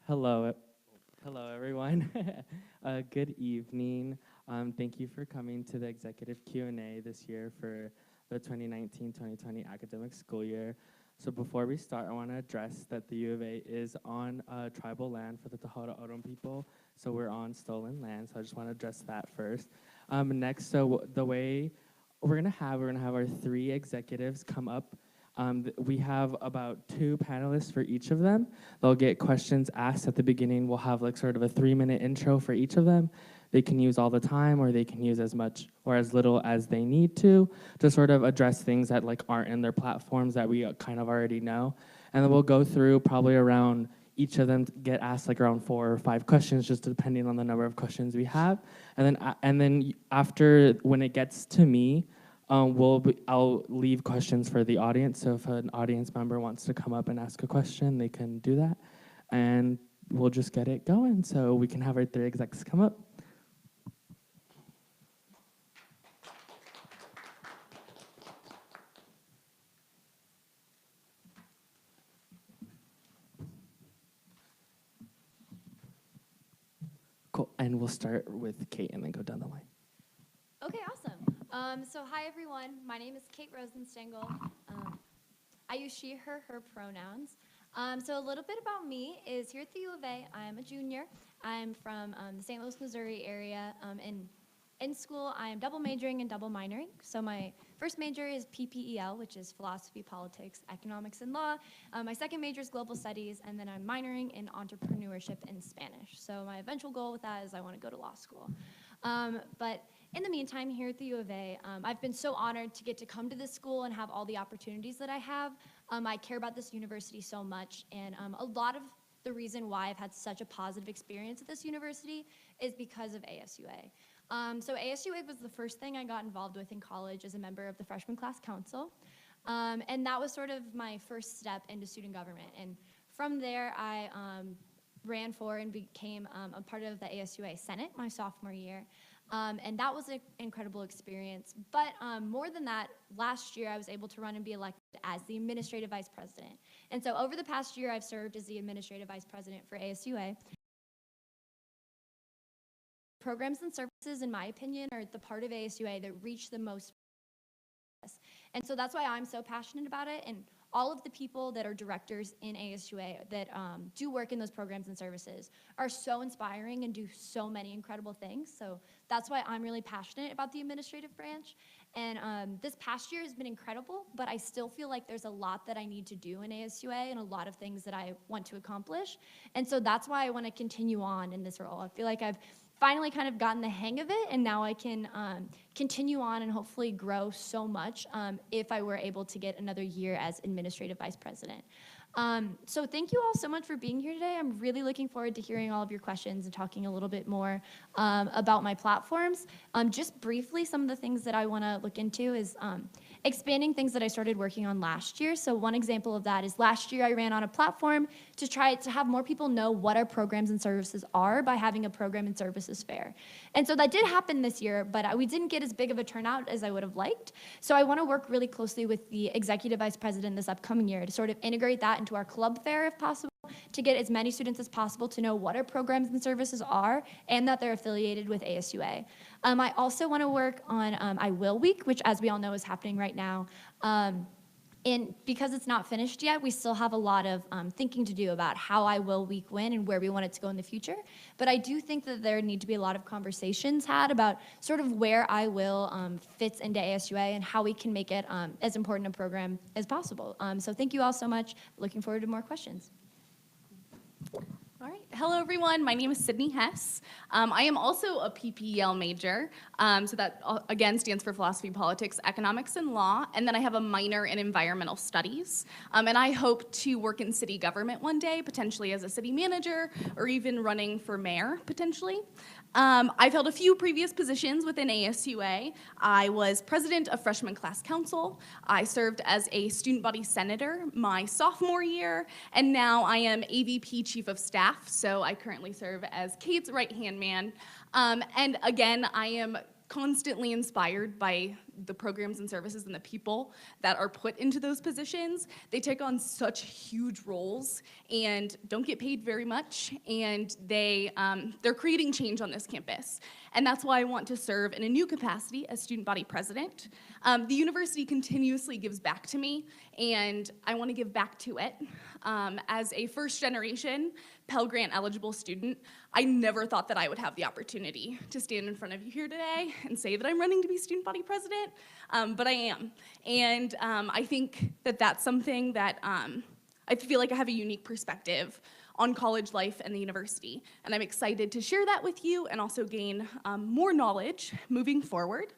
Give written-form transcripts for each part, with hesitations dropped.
Hello, hello everyone. Good evening. Thank you for coming to the executive Q&A this year for the 2019-2020 academic school year. So before we start, I want to address that the U of A is on tribal land for the Tohono O'odham people, so we're on stolen land. So I just want to address that first. Next, so the way we're gonna have our three executives come up. We have about 2 panelists for each of them. They'll get questions asked at the beginning. We'll have like sort of a 3-minute intro for each of them. They can use all the time, or they can use as much or as little as they need to sort of address things that like aren't in their platforms that we then already know. And then we'll go through probably around, each of them get asked like around 4 or 5 questions, just depending on the number of questions we have. And then after, when it gets to me, I'll leave questions for the audience. So if an audience member wants to come up and ask a question, they can do that. And we'll just get it going. So we can have our 3 execs come up. Cool, and we'll start with Kate and then go down the line. Okay, awesome. So hi everyone, my name is Kate Rosenstengel. I use she, her pronouns. So a little bit about me is here at the U of A, I'm a junior. I'm from the St. Louis, Missouri area. In school, I am double majoring and double minoring. So my first major is PPEL, which is philosophy, politics, economics, and law. My second major is global studies, and then I'm minoring in entrepreneurship and Spanish. So my eventual goal with that is I want to go to law school. But in the meantime, here at the U of A, I've been so honored to get to come to this school and have all the opportunities that I have. I care about this university so much, and a lot of the reason why I've had such a positive experience at this university is because of ASUA. So ASUA was the first thing I got involved with in college as a member of the freshman class council. And that was sort of my first step into student government. And from there, I ran for and became a part of the ASUA Senate my sophomore year. And that was an incredible experience. But more than that, last year I was able to run and be elected as the administrative vice president. And so over the past year, I've served as the administrative vice president for ASUA. Programs and services, in my opinion, are the part of ASUA that reach the most. And so that's why I'm so passionate about it. And all of the people that are directors in ASUA that do work in those programs and services are so inspiring and do so many incredible things. So that's why I'm really passionate about the administrative branch. And this past year has been incredible, but I still feel like there's a lot that I need to do in ASUA and a lot of things that I want to accomplish. And so that's why I want to continue on in this role. I feel like I've finally kind of gotten the hang of it, and now I can continue on and hopefully grow so much if I were able to get another year as administrative vice president. So thank you all so much for being here today. I'm really looking forward to hearing all of your questions and talking a little bit more about my platforms. Just briefly, some of the things that I want to look into is expanding things that I started working on last year. So one example of that is last year I ran on a platform to try to have more people know what our programs and services are by having a program and services fair. And so that did happen this year, but we didn't get as big of a turnout as I would have liked. So I want to work really closely with the executive vice president this upcoming year to sort of integrate that into our club fair if possible, to get as many students as possible to know what our programs and services are and that they're affiliated with ASUA. I also want to work on I Will Week, which as we all know is happening right now. And because it's not finished yet, we still have a lot of thinking to do about how I Will Week went and where we want it to go in the future. But I do think that there need to be a lot of conversations had about sort of where I Will fits into ASUA and how we can make it as important a program as possible. So thank you all so much. Looking forward to more questions. All right. Hello, everyone. My name is Sidney Hess. I am also a PPEL major. So that, again, stands for Philosophy, Politics, Economics, and Law. And then I have a minor in Environmental Studies. And I hope to work in city government one day, potentially as a city manager or even running for mayor, potentially. I've held a few previous positions within ASUA. I was president of freshman class council. I served as a student body senator my sophomore year, and now I am AVP chief of staff, so I currently serve as Kate's right-hand man. And again, I am constantly inspired by the programs and services and the people that are put into those positions, they take on such huge roles and don't get paid very much, and they're creating change on this campus. And that's why I want to serve in a new capacity as student body president. The university continuously gives back to me, and I want to give back to it. As a first-generation Pell Grant eligible student, I never thought that I would have the opportunity to stand in front of you here today and say that I'm running to be student body president, but I am. And I think that that's something that I feel like I have a unique perspective on college life and the university. And I'm excited to share that with you and also gain more knowledge moving forward.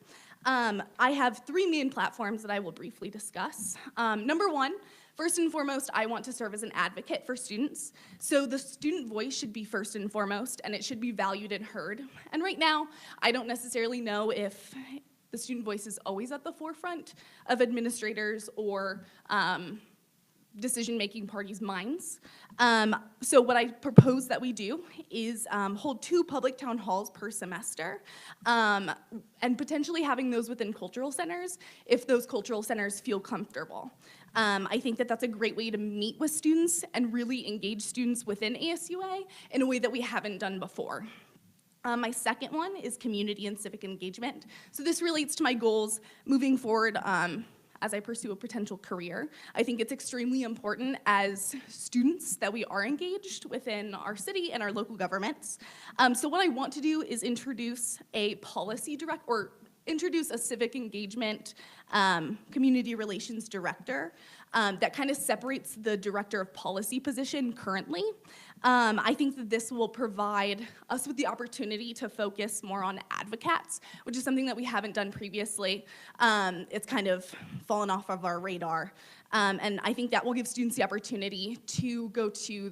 I have three main platforms that I will briefly discuss. Number one, first and foremost, I want to serve as an advocate for students. So the student voice should be first and foremost, and it should be valued and heard. And right now, I don't necessarily know if the student voice is always at the forefront of administrators or decision-making parties' minds. So what I propose that we do is hold 2 public town halls per semester, and potentially having those within cultural centers if those cultural centers feel comfortable. I think that that's a great way to meet with students and really engage students within ASUA in a way that we haven't done before. My second one is community and civic engagement. So this relates to my goals moving forward as I pursue a potential career. I think it's extremely important as students that we are engaged within our city and our local governments. So what I want to do is introduce a introduce a civic engagement community relations director that kind of separates the director of policy position currently. I think that this will provide us with the opportunity to focus more on advocates, which is something that we haven't done previously. It's kind of fallen off of our radar. And I think that will give students the opportunity to go to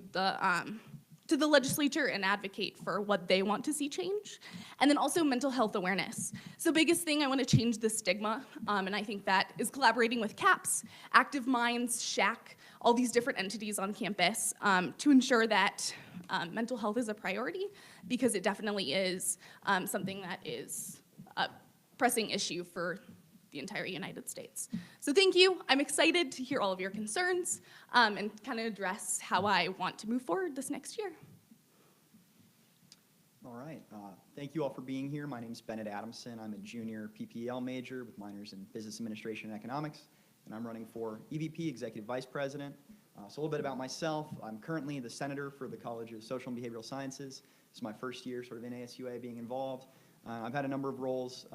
the legislature and advocate for what they want to see change. And then also mental health awareness. So biggest thing, I want to change the stigma, and I think that is collaborating with CAPS, Active Minds, SHAC, all these different entities on campus to ensure that mental health is a priority, because it definitely is something that is a pressing issue for the entire United States. So thank you. I'm excited to hear all of your concerns and kind of address how I want to move forward this next year. All right. Thank you all for being here. My name is Bennett Adamson. I'm a junior PPL major with minors in Business Administration and Economics, and I'm running for EVP, Executive Vice President. So a little bit about myself. I'm currently the senator for the College of Social and Behavioral Sciences. This is my first year sort of in ASUA being involved. I've had a number of roles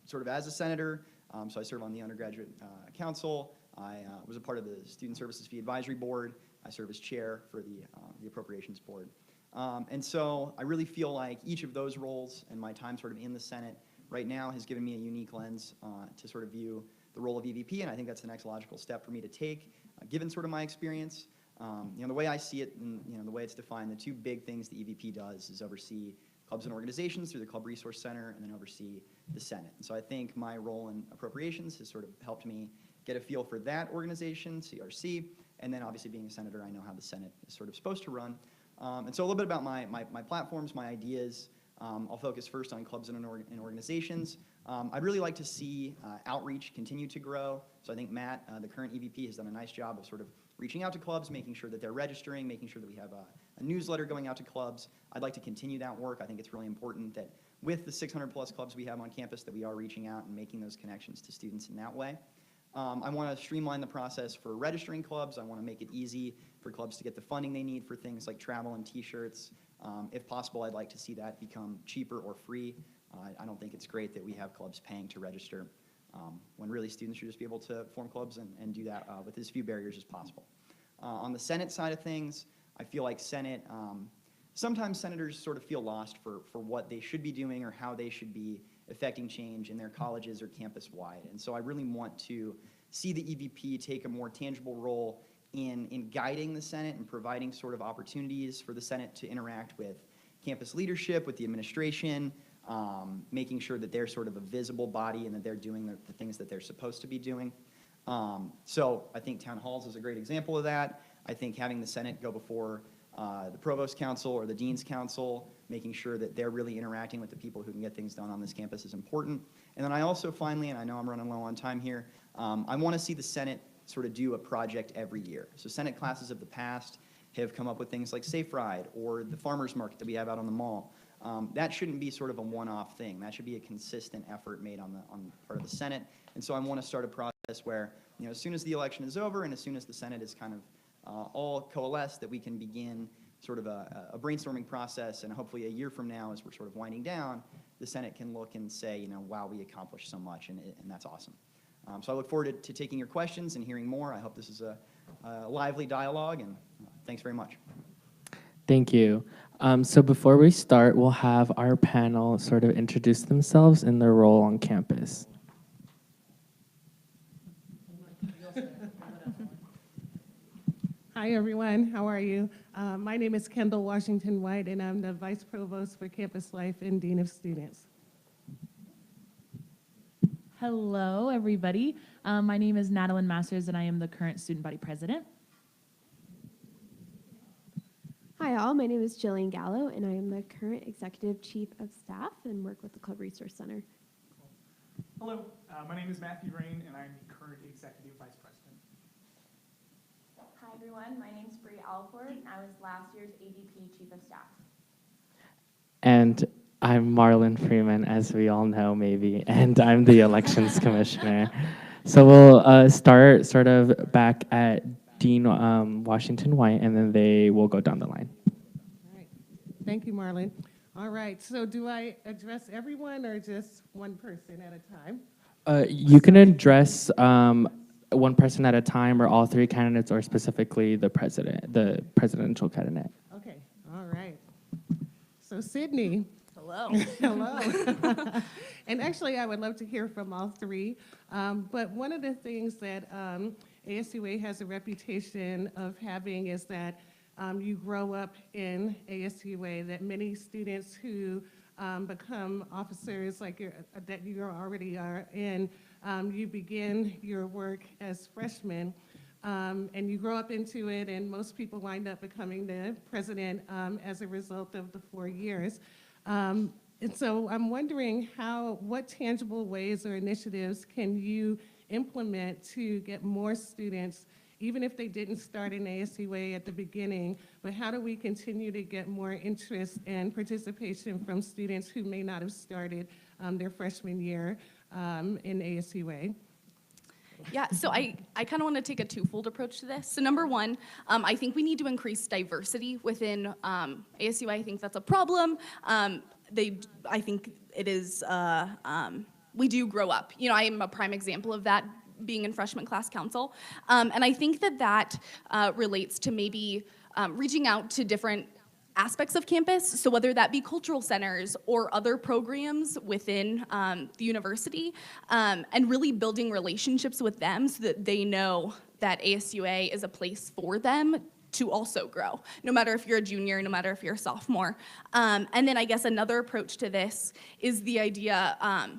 sort of as a senator. So I serve on the undergraduate council. I was a part of the Student Services Fee Advisory Board. I serve as chair for the Appropriations Board. And so I really feel like each of those roles and my time sort of in the Senate right now has given me a unique lens to sort of view the role of EVP, and I think that's the next logical step for me to take, given sort of my experience. The way I see it, and the way it's defined, the 2 big things the EVP does is oversee clubs and organizations through the Club Resource Center, and then oversee the Senate. And so I think my role in appropriations has sort of helped me get a feel for that organization, CRC, and then obviously being a senator, I know how the Senate is sort of supposed to run. And so a little bit about my platforms, my ideas. I'll focus first on clubs and organizations. I'd really like to see outreach continue to grow. So I think Matt, the current EVP, has done a nice job of sort of reaching out to clubs, making sure that they're registering, making sure that we have a newsletter going out to clubs. I'd like to continue that work. I think it's really important that with the 600 plus clubs we have on campus that we are reaching out and making those connections to students in that way. I want to streamline the process for registering clubs. I want to make it easy for clubs to get the funding they need for things like travel and t-shirts. If possible, I'd like to see that become cheaper or free. I don't think it's great that we have clubs paying to register when really students should just be able to form clubs and do that with as few barriers as possible. On the Senate side of things, I feel like sometimes senators sort of feel lost for what they should be doing or how they should be affecting change in their colleges or campus-wide. And so I really want to see the EVP take a more tangible role in guiding the Senate and providing sort of opportunities for the Senate to interact with campus leadership, with the administration, making sure that they're sort of a visible body and that they're doing the things that they're supposed to be doing. So I think town halls is a great example of that. I think having the Senate go before the Provost Council or the Dean's Council, making sure that they're really interacting with the people who can get things done on this campus is important. And then I also finally, and I know I'm running low on time here, I want to see the Senate sort of do a project every year. So Senate classes of the past have come up with things like Safe Ride or the farmers market that we have out on the mall. That shouldn't be sort of a one-off thing. That should be a consistent effort made on part of the Senate. And so I want to start a process where, as soon as the election is over and as soon as the Senate is kind of all coalesced, that we can begin sort of a brainstorming process, and hopefully a year from now, as we're sort of winding down, the Senate can look and say, wow, we accomplished so much, and that's awesome. So I look forward to taking your questions and hearing more. I hope this is a lively dialogue, and thanks very much. Thank you. So before we start, we'll have our panel sort of introduce themselves and their role on campus. Hi, everyone. How are you? My name is Kendall Washington White, and I'm the Vice Provost for Campus Life and Dean of Students. Hello, everybody. My name is Natalie Masters, and I am the current Student Body President. Hi, all. My name is Jillian Gallo, and I am the current Executive Chief of Staff and work with the Club Resource Center. Hello, my name is Matthew Rain, and I'm the current Executive Vice President. Hi, everyone. My name is Bree Alford, and I was last year's AVP Chief of Staff. And I'm Marlon Freeman, as we all know, maybe, and I'm the Elections Commissioner. So we'll start sort of back at Dean Washington White, and then they will go down the line. All right. Thank you, Marlon. All right. So do I address everyone or just one person at a time? You can address one person at a time, or all three candidates, or specifically the presidential candidate. Okay. All right. So Sidney. Hello. Hello. And actually, I would love to hear from all three. But one of the things that ASUA has a reputation of having is that you grow up in ASUA, that many students who become officers like that you already are in, you begin your work as freshmen, and you grow up into it, and most people wind up becoming the president as a result of the 4 years. And so I'm wondering what tangible ways or initiatives can you implement to get more students, even if they didn't start in ASUA at the beginning, but how do we continue to get more interest and participation from students who may not have started their freshman year in ASUA? Yeah, so I kind of want to take a twofold approach to this. So number one, I think we need to increase diversity within ASUA. I think that's a problem. I think it is, we do grow up. I am a prime example of that, being in freshman class council. And I think that relates to maybe reaching out to different aspects of campus, so whether that be cultural centers or other programs within the university, and really building relationships with them so that they know that ASUA is a place for them to also grow, no matter if you're a junior, no matter if you're a sophomore. And then I guess another approach to this is the idea,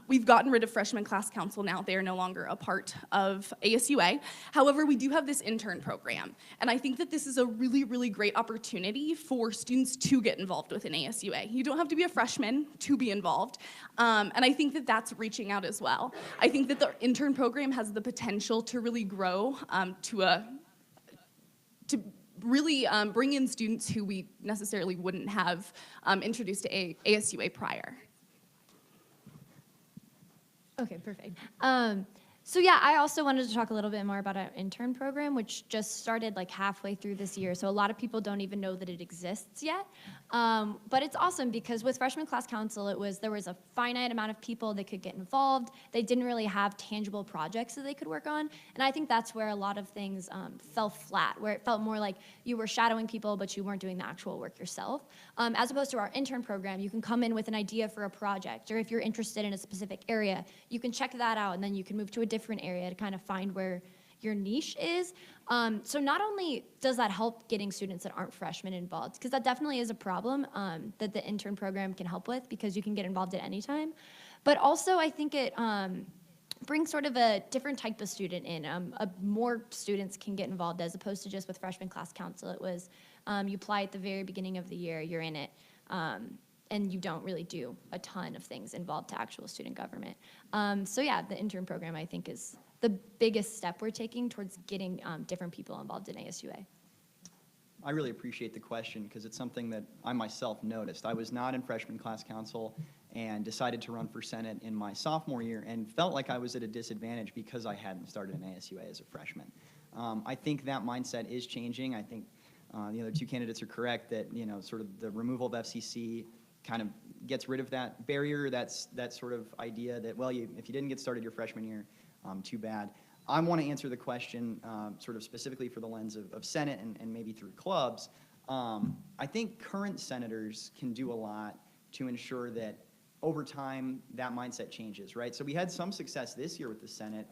we've gotten rid of freshman class council now. They are no longer a part of ASUA. However, we do have this intern program. And I think that this is a really, really great opportunity for students to get involved within ASUA. You don't have to be a freshman to be involved. And I think that that's reaching out as well. I think that the intern program has the potential to really grow to really bring in students who we necessarily wouldn't have introduced to ASUA prior. Okay, perfect. So yeah, I also wanted to talk a little bit more about our intern program, which just started like halfway through this year. So a lot of people don't even know that it exists yet. But it's awesome because with freshman class council, there was a finite amount of people that could get involved. They didn't really have tangible projects that they could work on. And I think that's where a lot of things fell flat, where it felt more like you were shadowing people, but you weren't doing the actual work yourself. As opposed to our intern program, you can come in with an idea for a project, or if you're interested in a specific area, you can check that out, and then you can move to a different area to kind of find where your niche is. So not only does that help getting students that aren't freshmen involved, because that definitely is a problem that the intern program can help with, because you can get involved at any time, but also I think it brings sort of a different type of student in. More students can get involved as opposed to just with freshman class council. It was You apply at the very beginning of the year, you're in it, and you don't really do a ton of things involved to actual student government. So yeah, the intern program, I think, is the biggest step we're taking towards getting different people involved in ASUA. I really appreciate the question because it's something that I myself noticed. I was not in freshman class council and decided to run for Senate in my sophomore year and felt like I was at a disadvantage because I hadn't started an ASUA as a freshman. I think that mindset is changing. I think the other two candidates are correct that, sort of the removal of FCC kind of gets rid of that barrier, that sort of idea that, well, if you didn't get started your freshman year, too bad. I want to answer the question sort of specifically for the lens of Senate and maybe through clubs. I think current senators can do a lot to ensure that over time that mindset changes, right? So we had some success this year with the Senate.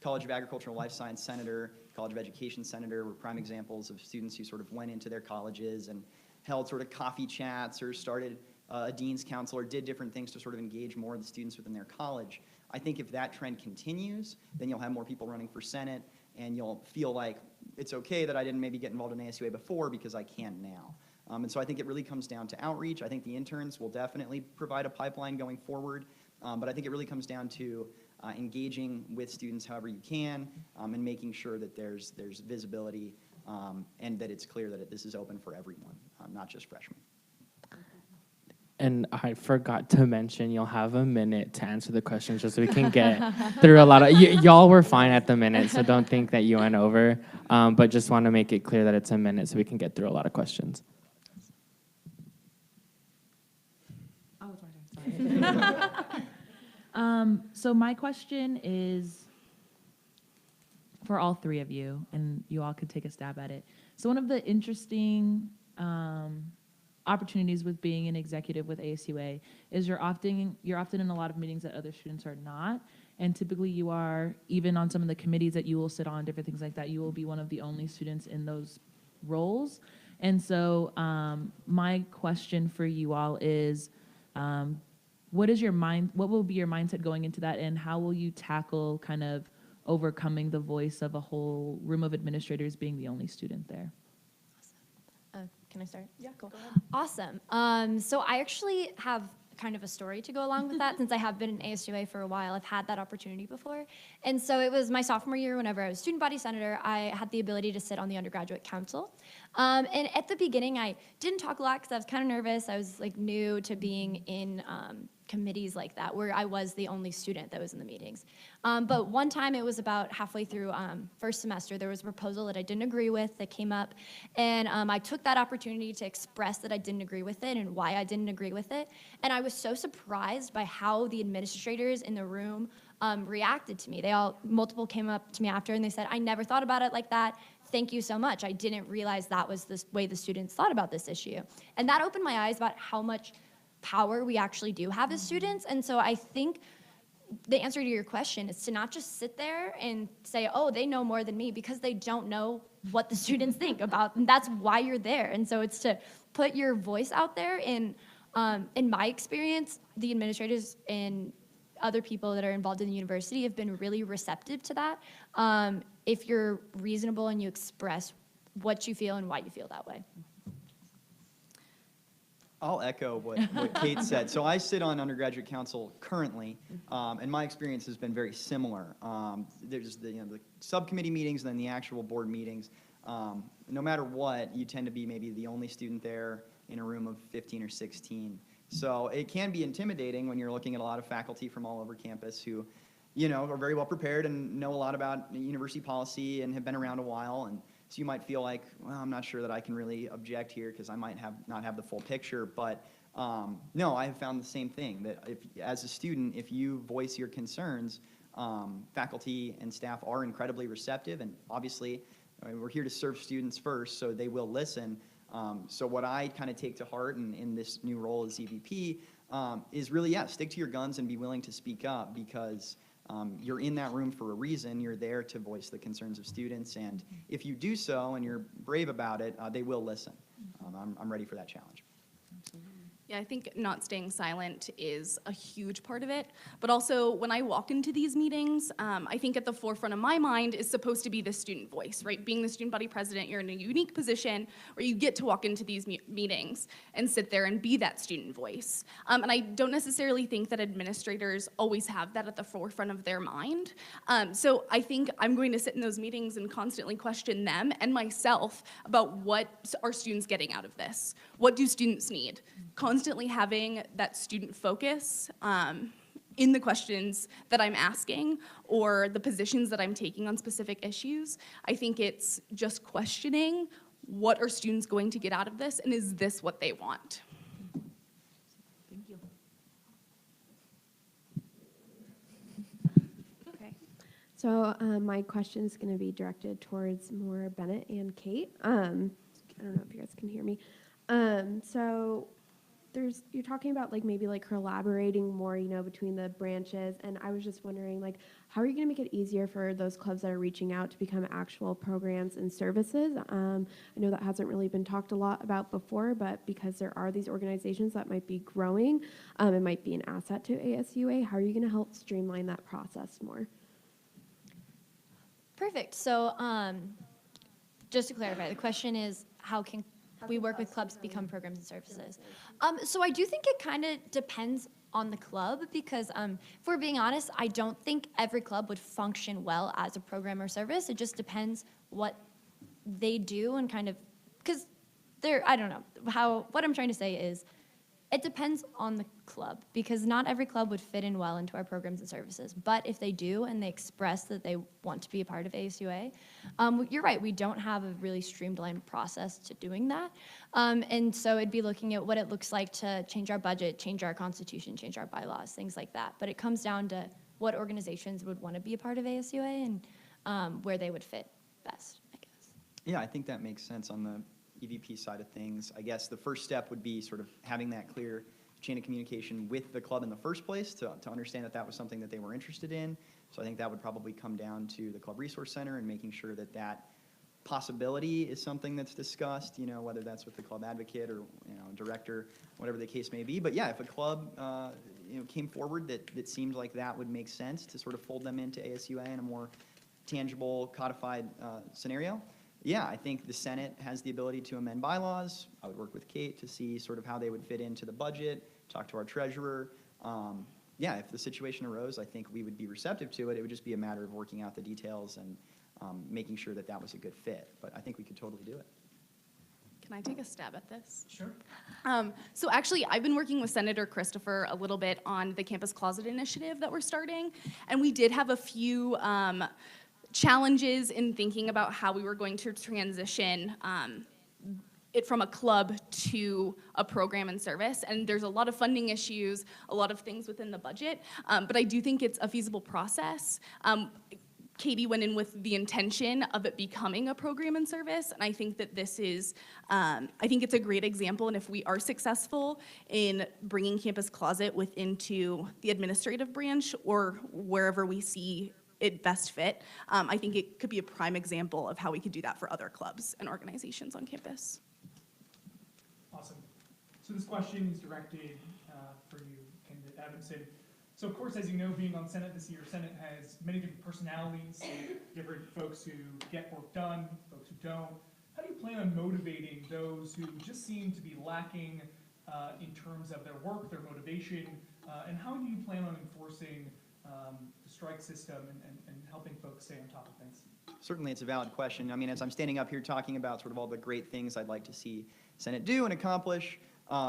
College of Agricultural Life Science senator, College of Education senator were prime examples of students who sort of went into their colleges and held sort of coffee chats or started a dean's council or did different things to sort of engage more of the students within their college. I think if that trend continues, then you'll have more people running for Senate, and you'll feel like it's okay that I didn't maybe get involved in ASUA before because I can now. And so I think it really comes down to outreach. I think the interns will definitely provide a pipeline going forward, but I think it really comes down to engaging with students however you can and making sure that there's visibility and that it's clear that this is open for everyone, not just freshmen. And I forgot to mention, you'll have a minute to answer the questions just so we can get through a lot of, y'all were fine at the minute, so don't think that you went over, but just want to make it clear that it's a minute so we can get through a lot of questions. Oh, it's my turn, sorry. So my question is for all three of you, and you all could take a stab at it. So one of the interesting opportunities with being an executive with ASUA is you're often in a lot of meetings that other students are not, and typically you are, even on some of the committees that you will sit on, different things like that, you will be one of the only students in those roles. And so my question for you all is, what will be your mindset going into that, and how will you tackle kind of overcoming the voice of a whole room of administrators being the only student there? Can I start? Yeah, cool. Go ahead. Awesome. So I actually have kind of a story to go along with that. Since I have been in ASUA for a while, I've had that opportunity before. And so it was my sophomore year, whenever I was student body senator, I had the ability to sit on the undergraduate council. And at the beginning, I didn't talk a lot because I was kind of nervous. I was like new to being in committees like that, where I was the only student that was in the meetings. But one time, it was about halfway through first semester, there was a proposal that I didn't agree with that came up, and I took that opportunity to express that I didn't agree with it and why I didn't agree with it. And I was so surprised by how the administrators in the room reacted to me. Multiple came up to me after and they said, "I never thought about it like that. Thank you so much. I didn't realize that was the way the students thought about this issue." And that opened my eyes about how much power we actually do have as students. And so I think the answer to your question is to not just sit there and say, oh, they know more than me, because they don't know what the students think about, and that's why you're there. And so it's to put your voice out there. And in my experience, the administrators and other people that are involved in the university have been really receptive to that. If you're reasonable and you express what you feel and why you feel that way. I'll echo what Kate said. So I sit on undergraduate council currently, and my experience has been very similar. There's the subcommittee meetings and then the actual board meetings. No matter what, you tend to be maybe the only student there in a room of 15 or 16. So it can be intimidating when you're looking at a lot of faculty from all over campus who, are very well prepared and know a lot about university policy and have been around a while. And so you might feel like, well, I'm not sure that I can really object here because I might not have the full picture. But no, I have found the same thing, that as a student, if you voice your concerns, faculty and staff are incredibly receptive. And obviously, we're here to serve students first, so they will listen. So what I kind of take to heart in this new role as EVP is really, stick to your guns and be willing to speak up, because you're in that room for a reason. You're there to voice the concerns of students, and if you do so and you're brave about it, they will listen. I'm ready for that challenge. Yeah, I think not staying silent is a huge part of it. But also, when I walk into these meetings, I think at the forefront of my mind is supposed to be the student voice, right? Being the student body president, you're in a unique position where you get to walk into these meetings and sit there and be that student voice. And I don't necessarily think that administrators always have that at the forefront of their mind. So I think I'm going to sit in those meetings and constantly question them and myself about what are students getting out of this? What do students need? Constantly having that student focus in the questions that I'm asking or the positions that I'm taking on specific issues. I think it's just questioning what are students going to get out of this, and is this what they want? Thank you. Okay. So my question is going to be directed towards more Bennett and Kate. I don't know if you guys can hear me. So you're talking about like maybe like collaborating more, between the branches. And I was just wondering, like, how are you going to make it easier for those clubs that are reaching out to become actual programs and services? I know that hasn't really been talked a lot about before, but because there are these organizations that might be growing, it might be an asset to ASUA. How are you going to help streamline that process more? Perfect. So just to clarify, the question is how can we work with clubs to become programs and services? So I do think it kind of depends on the club because if we're being honest, I don't think every club would function well as a program or service. It just depends what they do and kind of, because I don't know, what I'm trying to say is it depends on the club because not every club would fit in well into our programs and services. But if they do and they express that they want to be a part of ASUA, you're right, we don't have a really streamlined process to doing that. And so it'd be looking at what it looks like to change our budget, change our constitution, change our bylaws, things like that. But it comes down to what organizations would want to be a part of ASUA and where they would fit best, I guess. Yeah, I think that makes sense on the EVP side of things. I guess the first step would be sort of having that clear chain of communication with the club in the first place to understand that that was something that they were interested in. So I think that would probably come down to the Club Resource Center and making sure that that possibility is something that's discussed, whether that's with the club advocate or, director, whatever the case may be. But yeah, if a club, came forward that seemed like that would make sense to sort of fold them into ASUA in a more tangible, codified scenario, yeah, I think the Senate has the ability to amend bylaws. I would work with Kate to see sort of how they would fit into the budget, talk to our treasurer. Yeah, if the situation arose, I think we would be receptive to it. It would just be a matter of working out the details and making sure that that was a good fit. But I think we could totally do it. Can I take a stab at this? Sure. So actually, I've been working with Senator Christopher a little bit on the Campus Closet initiative that we're starting. And we did have a few challenges in thinking about how we were going to transition it from a club to a program and service. And there's a lot of funding issues, a lot of things within the budget, but I do think it's a feasible process. Katie went in with the intention of it becoming a program and service, and I think that this is, I think it's a great example, and if we are successful in bringing Campus Closet into the administrative branch or wherever we see it best fit, I think it could be a prime example of how we could do that for other clubs and organizations on campus. Awesome. So this question is directed for you, candidate Adamson. So of course, as you know, being on Senate this year, Senate has many different personalities, different folks who get work done, folks who don't. How do you plan on motivating those who just seem to be lacking in terms of their work, their motivation, and how do you plan on enforcing the strike system and helping folks stay on top of things? Certainly, it's a valid question. I mean, as I'm standing up here talking about sort of all the great things I'd like to see Senate do and accomplish,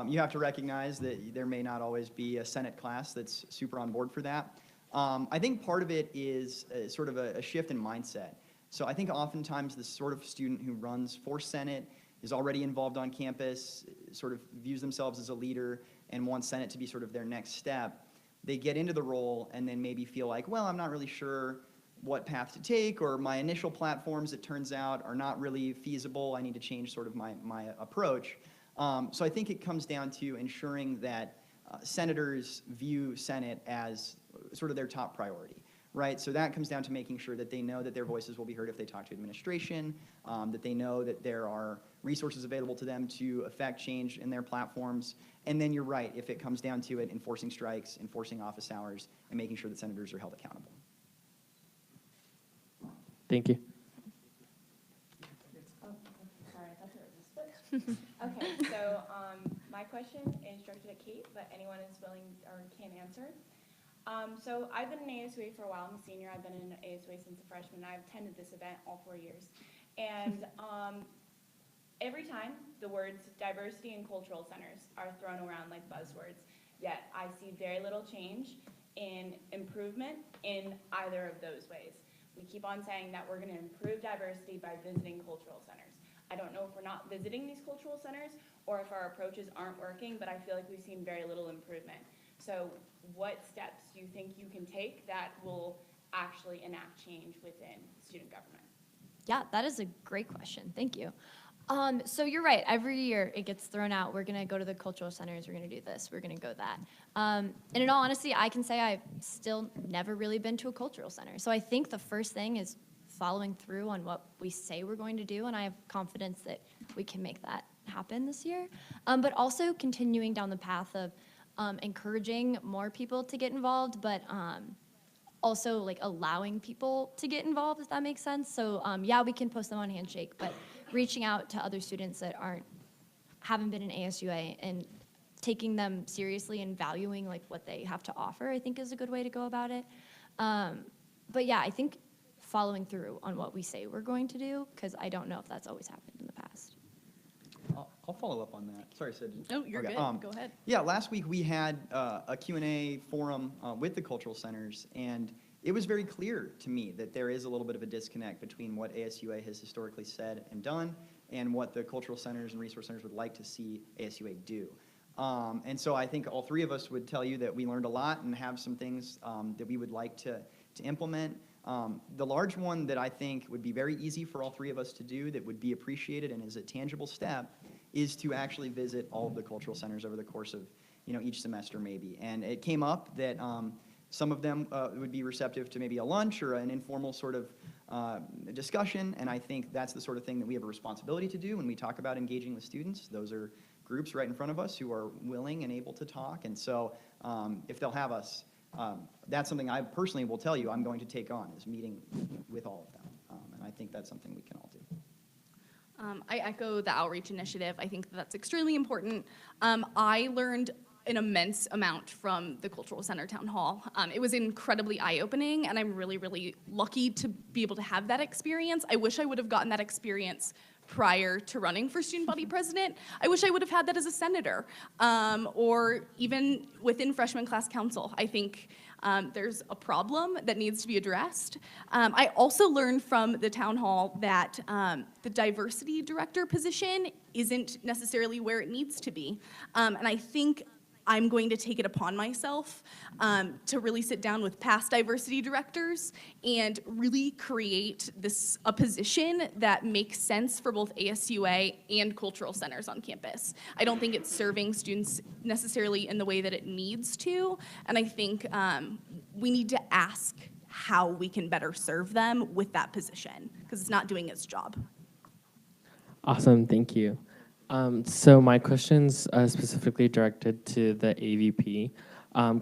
you have to recognize that there may not always be a Senate class that's super on board for that. I think part of it is sort of a shift in mindset. So I think oftentimes the sort of student who runs for Senate is already involved on campus, sort of views themselves as a leader, and wants Senate to be sort of their next step. They get into the role and then maybe feel like, well, I'm not really sure what path to take, or my initial platforms, it turns out, are not really feasible. I need to change sort of my approach. So I think it comes down to ensuring that senators view Senate as sort of their top priority, right? So that comes down to making sure that they know that their voices will be heard if they talk to administration, that they know that there are resources available to them to affect change in their platforms. And then you're right, if it comes down to it, enforcing strikes, enforcing office hours, and making sure that senators are held accountable. Thank you. Sorry, I thought you were just Okay, so my question is directed at Kate, but anyone is willing or can answer. So I've been in ASUA for a while. I'm a senior. I've been in ASUA since a freshman. I've attended this event all 4 years. And every time the words diversity and cultural centers are thrown around like buzzwords, yet I see very little change in improvement in either of those ways. We keep on saying that we're going to improve diversity by visiting cultural centers. I don't know if we're not visiting these cultural centers or if our approaches aren't working, but I feel like we've seen very little improvement. So what steps do you think you can take that will actually enact change within student government? Yeah, that is a great question. Thank you. So you're right. Every year it gets thrown out. We're going to go to the cultural centers. We're going to do this. We're going to go that. And in all honesty, I can say I've still never really been to a cultural center. So I think the first thing is following through on what we say we're going to do, and I have confidence that we can make that happen this year. But also continuing down the path of encouraging more people to get involved, but also like allowing people to get involved, if that makes sense. So yeah, we can post them on Handshake, but reaching out to other students that haven't been in ASUA and taking them seriously and valuing like what they have to offer, I think is a good way to go about it. But yeah, I think following through on what we say we're going to do, because I don't know if that's always happened in the past. I'll follow up on that. Sorry, Sid. No, you're Okay, good. Go ahead. Yeah, last week we had a Q&A forum with the cultural centers, and it was very clear to me that there is a little bit of a disconnect between what ASUA has historically said and done and what the cultural centers and resource centers would like to see ASUA do. And so I think all three of us would tell you that we learned a lot and have some things that we would like to implement. The large one that I think would be very easy for all three of us to do that would be appreciated and is a tangible step is to actually visit all of the cultural centers over the course of each semester maybe. And it came up that some of them would be receptive to maybe a lunch or an informal sort of discussion, and I think that's the sort of thing that we have a responsibility to do when we talk about engaging with students. Those are groups right in front of us who are willing and able to talk, and so if they'll have us, that's something I personally will tell you I'm going to take on, is meeting with all of them, and I think that's something we can all do. I echo the outreach initiative. I think that's extremely important. I learned an immense amount from the Cultural Center Town Hall. It was incredibly eye-opening, and I'm really, really lucky to be able to have that experience. I wish I would have gotten that experience prior to running for student body president. I wish I would have had that as a senator, or even within freshman class council. I think there's a problem that needs to be addressed. I also learned from the town hall that the diversity director position isn't necessarily where it needs to be. And I think I'm going to take it upon myself to really sit down with past diversity directors and really create a position that makes sense for both ASUA and cultural centers on campus. I don't think it's serving students necessarily in the way that it needs to, and I think we need to ask how we can better serve them with that position, because it's not doing its job. Awesome, thank you. So my question's specifically directed to the AVP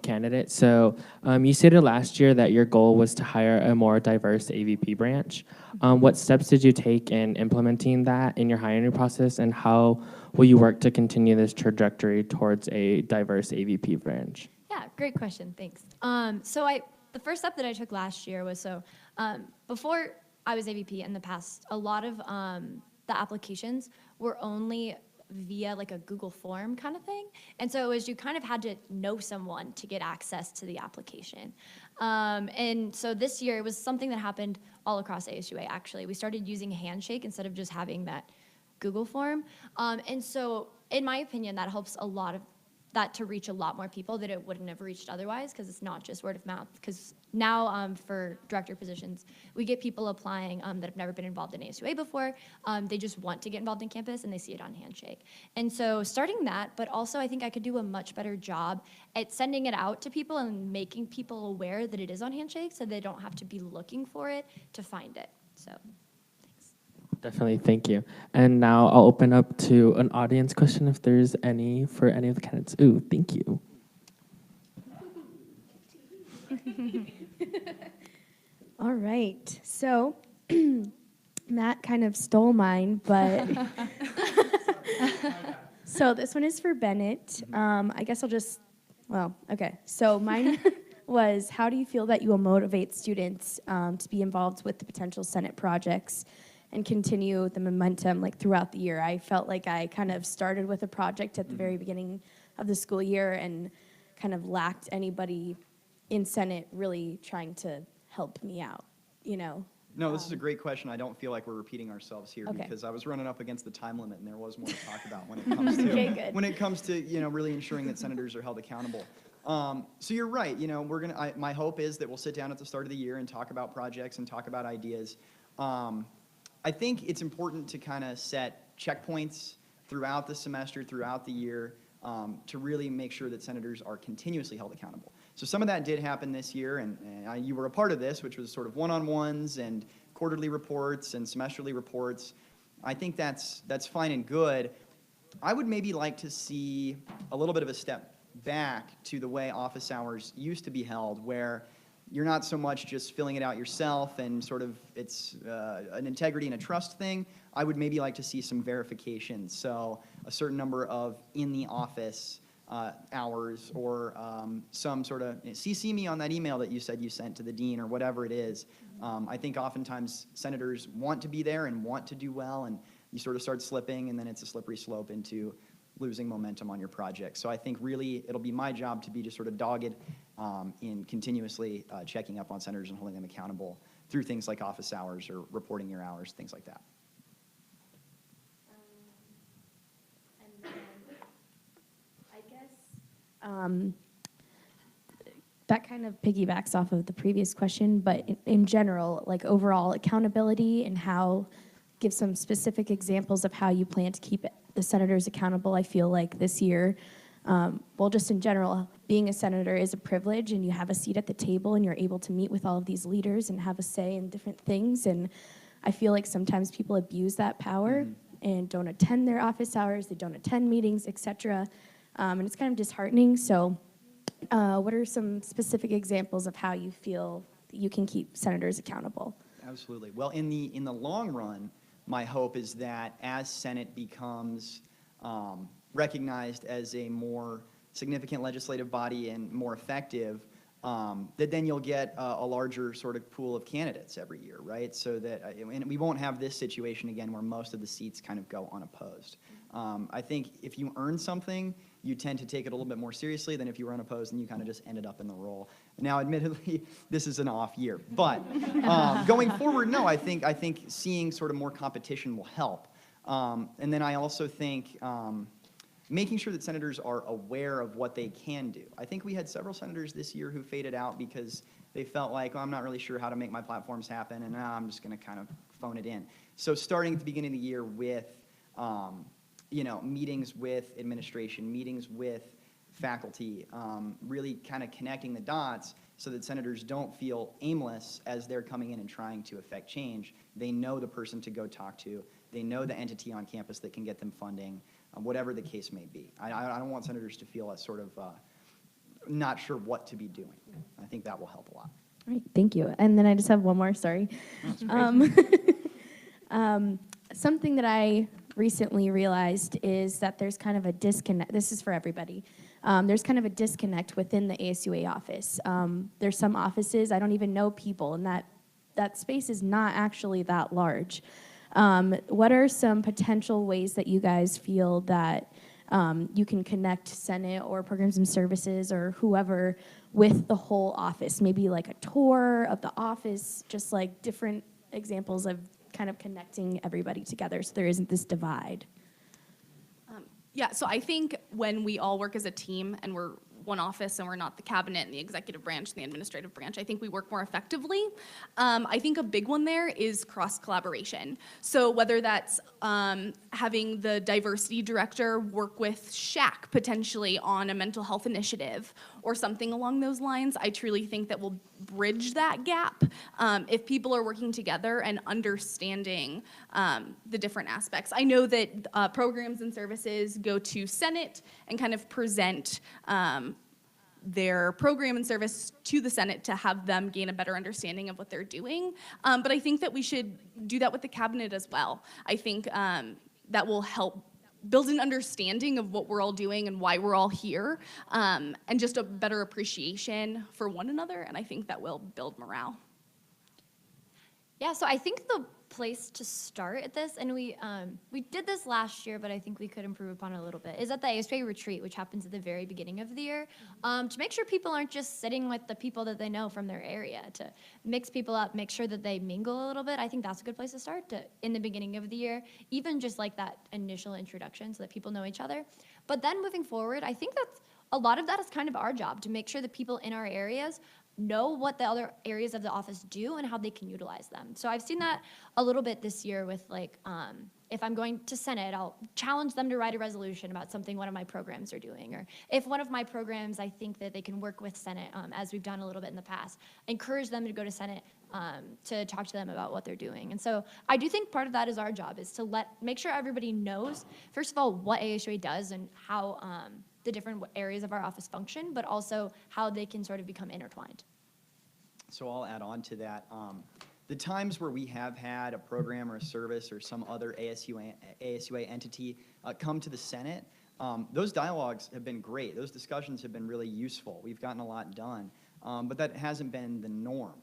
candidate. So you stated last year that your goal was to hire a more diverse AVP branch. What steps did you take in implementing that in your hiring process, and how will you work to continue this trajectory towards a diverse AVP branch? Yeah, great question, thanks. The first step that I took last year was, before I was AVP in the past, a lot of the applications were only via like a Google form kind of thing. And so it was, you kind of had to know someone to get access to the application. And so this year it was something that happened all across ASUA actually. We started using Handshake instead of just having that Google form. And so in my opinion, that helps a lot of that to reach a lot more people that it wouldn't have reached otherwise, because it's not just word of mouth. Because now for director positions, we get people applying that have never been involved in ASUA before. They just want to get involved in campus, and they see it on Handshake. And so starting that, but also I think I could do a much better job at sending it out to people and making people aware that it is on Handshake, so they don't have to be looking for it to find it. So thanks. Definitely, thank you. And now I'll open up to an audience question if there's any for any of the candidates. Ooh, thank you. All right. So Matt kind of stole mine, but so this one is for Bennett. I guess I'll just, well, okay. So mine was, how do you feel that you will motivate students to be involved with the potential Senate projects and continue the momentum like throughout the year? I felt like I kind of started with a project at the very beginning of the school year and kind of lacked anybody in Senate really trying to help me out, you know? No, this is a great question. I don't feel like we're repeating ourselves here Okay. because I was running up against the time limit, and there was more to talk about when it comes to Okay, good. when it comes to really ensuring that senators are held accountable. So you're right. My hope is that we'll sit down at the start of the year and talk about projects and talk about ideas. I think it's important to kind of set checkpoints throughout the semester, throughout the year, to really make sure that senators are continuously held accountable. So some of that did happen this year, and you were a part of this, which was sort of one-on-ones and quarterly reports and semesterly reports. I think that's fine and good. I would maybe like to see a little bit of a step back to the way office hours used to be held, where you're not so much just filling it out yourself and sort of it's an integrity and a trust thing. I would maybe like to see some verification. So a certain number of in the office hours, or some sort of CC me on that email that you said you sent to the dean, or whatever it is. I think oftentimes senators want to be there and want to do well, and you sort of start slipping, and then it's a slippery slope into losing momentum on your project. So I think really it'll be my job to be just sort of dogged in continuously checking up on senators and holding them accountable through things like office hours or reporting your hours, things like that. And then I guess that kind of piggybacks off of the previous question, but in general, like overall accountability and how, give some specific examples of how you plan to keep the senators accountable. I feel like this year, well, just in general, being a senator is a privilege, and you have a seat at the table, and you're able to meet with all of these leaders and have a say in different things. And I feel like sometimes people abuse that power and don't attend their office hours, they don't attend meetings, etc. And it's kind of disheartening. So what are some specific examples of how you feel that you can keep senators accountable? Absolutely. Well, in the long run, my hope is that as Senate becomes recognized as a more significant legislative body and more effective, that then you'll get a larger sort of pool of candidates every year, right? So that, and we won't have this situation again where most of the seats kind of go unopposed. I think if you earn something, you tend to take it a little bit more seriously than if you were unopposed and you kind of just ended up in the role. Now, admittedly, this is an off year, but going forward, no, I think seeing sort of more competition will help. And then I also think making sure that senators are aware of what they can do. I think we had several senators this year who faded out because they felt like, oh, I'm not really sure how to make my platforms happen, and I'm just going to kind of phone it in. So starting at the beginning of the year with meetings with administration, meetings with faculty, really kind of connecting the dots so that senators don't feel aimless as they're coming in and trying to affect change. They know the person to go talk to. They know the entity on campus that can get them funding, whatever the case may be. I don't want senators to feel as sort of not sure what to be doing. I think that will help a lot. All right, thank you. And then I just have one more, sorry. Something that I recently realized is that there's kind of a disconnect. This is for everybody. There's kind of a disconnect within the ASUA office. There's some offices, I don't even know people, and that space is not actually that large. What are some potential ways that you guys feel that you can connect Senate or Programs and Services or whoever with the whole office? Maybe like a tour of the office, just like different examples of kind of connecting everybody together so there isn't this divide. Yeah, so I think when we all work as a team and we're one office and we're not the cabinet and the executive branch and the administrative branch, I think we work more effectively. I think a big one there is cross-collaboration. So whether that's having the diversity director work with SHAC potentially on a mental health initiative or something along those lines, I truly think that will bridge that gap if people are working together and understanding the different aspects. I know that programs and services go to Senate and kind of present their program and service to the Senate to have them gain a better understanding of what they're doing. But I think that we should do that with the cabinet as well. I think that will help build an understanding of what we're all doing and why we're all here, and just a better appreciation for one another, and I think that will build morale. Yeah, so I think the place to start at this, and we did this last year, but I think we could improve upon it a little bit, is at the ASUA retreat, which happens at the very beginning of the year, to make sure people aren't just sitting with the people that they know from their area, to mix people up, make sure that they mingle a little bit. I think that's a good place to start in the beginning of the year, even just like that initial introduction so that people know each other. But then moving forward, I think that's a lot of that is kind of our job, to make sure the people in our areas know what the other areas of the office do and how they can utilize them. So I've seen that a little bit this year with like, if I'm going to Senate, I'll challenge them to write a resolution about something one of my programs are doing. Or if one of my programs, I think that they can work with Senate, as we've done a little bit in the past, encourage them to go to Senate to talk to them about what they're doing. And so I do think part of that is our job, is to make sure everybody knows, first of all, what ASUA does and how the different areas of our office function, but also how they can sort of become intertwined. So I'll add on to that. The times where we have had a program or a service or some other ASUA entity come to the Senate, those dialogues have been great. Those discussions have been really useful. We've gotten a lot done, but that hasn't been the norm.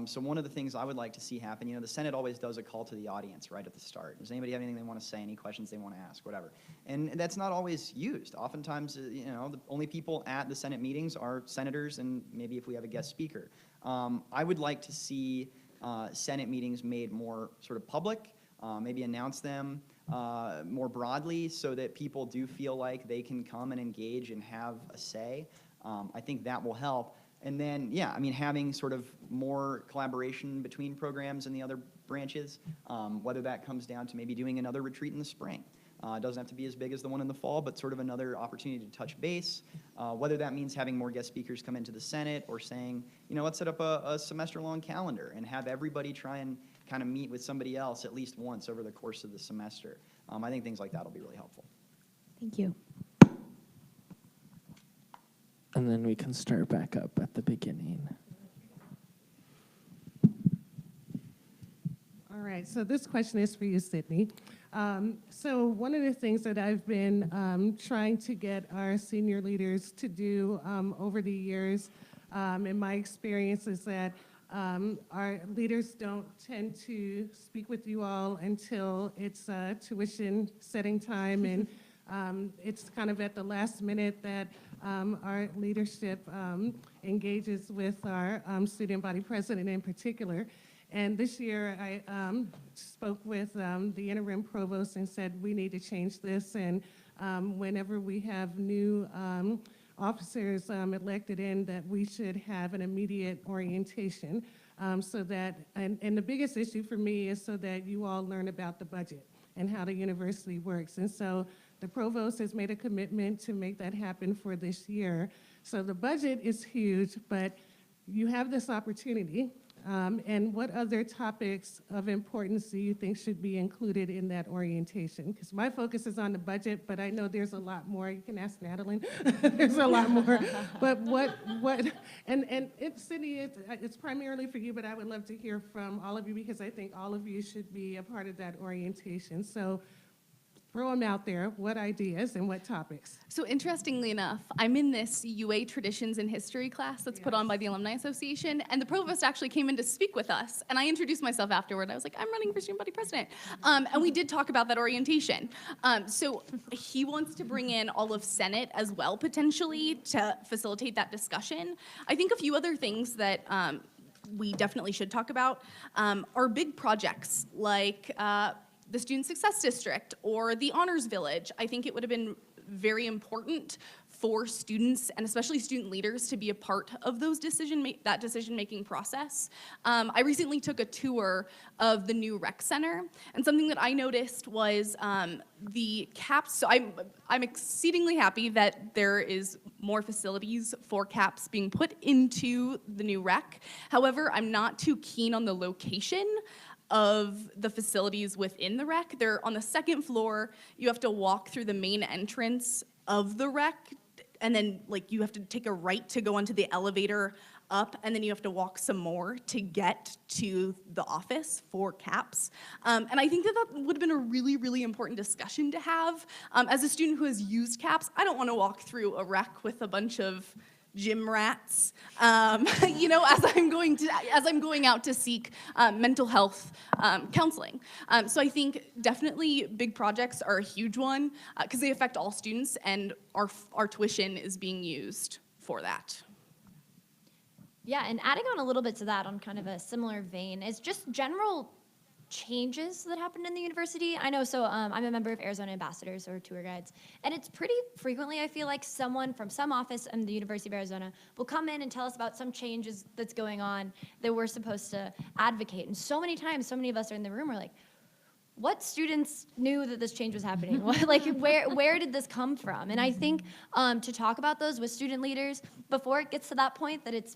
So one of the things I would like to see happen, the Senate always does a call to the audience right at the start. Does anybody have anything they want to say, any questions they want to ask, whatever? And that's not always used. Oftentimes, the only people at the Senate meetings are senators and maybe if we have a guest speaker. I would like to see Senate meetings made more sort of public, maybe announce them more broadly so that people do feel like they can come and engage and have a say. I think that will help. And then, yeah, I mean, having sort of more collaboration between programs and the other branches, whether that comes down to maybe doing another retreat in the spring. It doesn't have to be as big as the one in the fall, but sort of another opportunity to touch base, whether that means having more guest speakers come into the Senate or saying, let's set up a semester-long calendar and have everybody try and kind of meet with somebody else at least once over the course of the semester. I think things like that will be really helpful. Thank you. And then we can start back up at the beginning. All right, so this question is for you, Sidney. So one of the things that I've been trying to get our senior leaders to do over the years, in my experience, is that our leaders don't tend to speak with you all until it's tuition setting time, and it's kind of at the last minute that our leadership engages with our student body president in particular. And this year, I spoke with the interim provost and said, we need to change this. And whenever we have new officers elected in, that we should have an immediate orientation so that, and the biggest issue for me is so that you all learn about the budget and how the university works. And so the provost has made a commitment to make that happen for this year. So the budget is huge, but you have this opportunity. And what other topics of importance do you think should be included in that orientation? Because my focus is on the budget, but I know there's a lot more. You can ask Natalie. There's a lot more. But and Sidney, it's primarily for you, but I would love to hear from all of you because I think all of you should be a part of that orientation. So throw them out there. What ideas and what topics? So interestingly enough, I'm in this UA Traditions and History class that's put on by the Alumni Association, and the provost actually came in to speak with us, and I introduced myself afterward. I was like, I'm running for student body president. And we did talk about that orientation. So he wants to bring in all of Senate as well, potentially, to facilitate that discussion. I think a few other things that we definitely should talk about are big projects like the Student Success District or the Honors Village. I think it would have been very important for students and especially student leaders to be a part of those that decision-making process. I recently took a tour of the new rec center, and something that I noticed was the CAPS. So I'm exceedingly happy that there is more facilities for CAPS being put into the new rec. However, I'm not too keen on the location of the facilities within the rec. They're on the second floor. You have to walk through the main entrance of the rec, and then you have to take a right to go onto the elevator up, and then you have to walk some more to get to the office for CAPS. And I think that would have been a really, really important discussion to have. As a student who has used CAPS, I don't want to walk through a rec with a bunch of gym rats, as I'm going out to seek mental health counseling. So I think definitely big projects are a huge one because they affect all students, and our tuition is being used for that. Yeah, and adding on a little bit to that on kind of a similar vein is just general changes that happened in the university. I know, so I'm a member of Arizona Ambassadors or tour guides, and it's pretty frequently, I feel like someone from some office in the University of Arizona will come in and tell us about some changes that's going on that we're supposed to advocate. And so many times, so many of us are in the room, we're like, what students knew that this change was happening? Where did this come from? And I think to talk about those with student leaders before it gets to that point that it's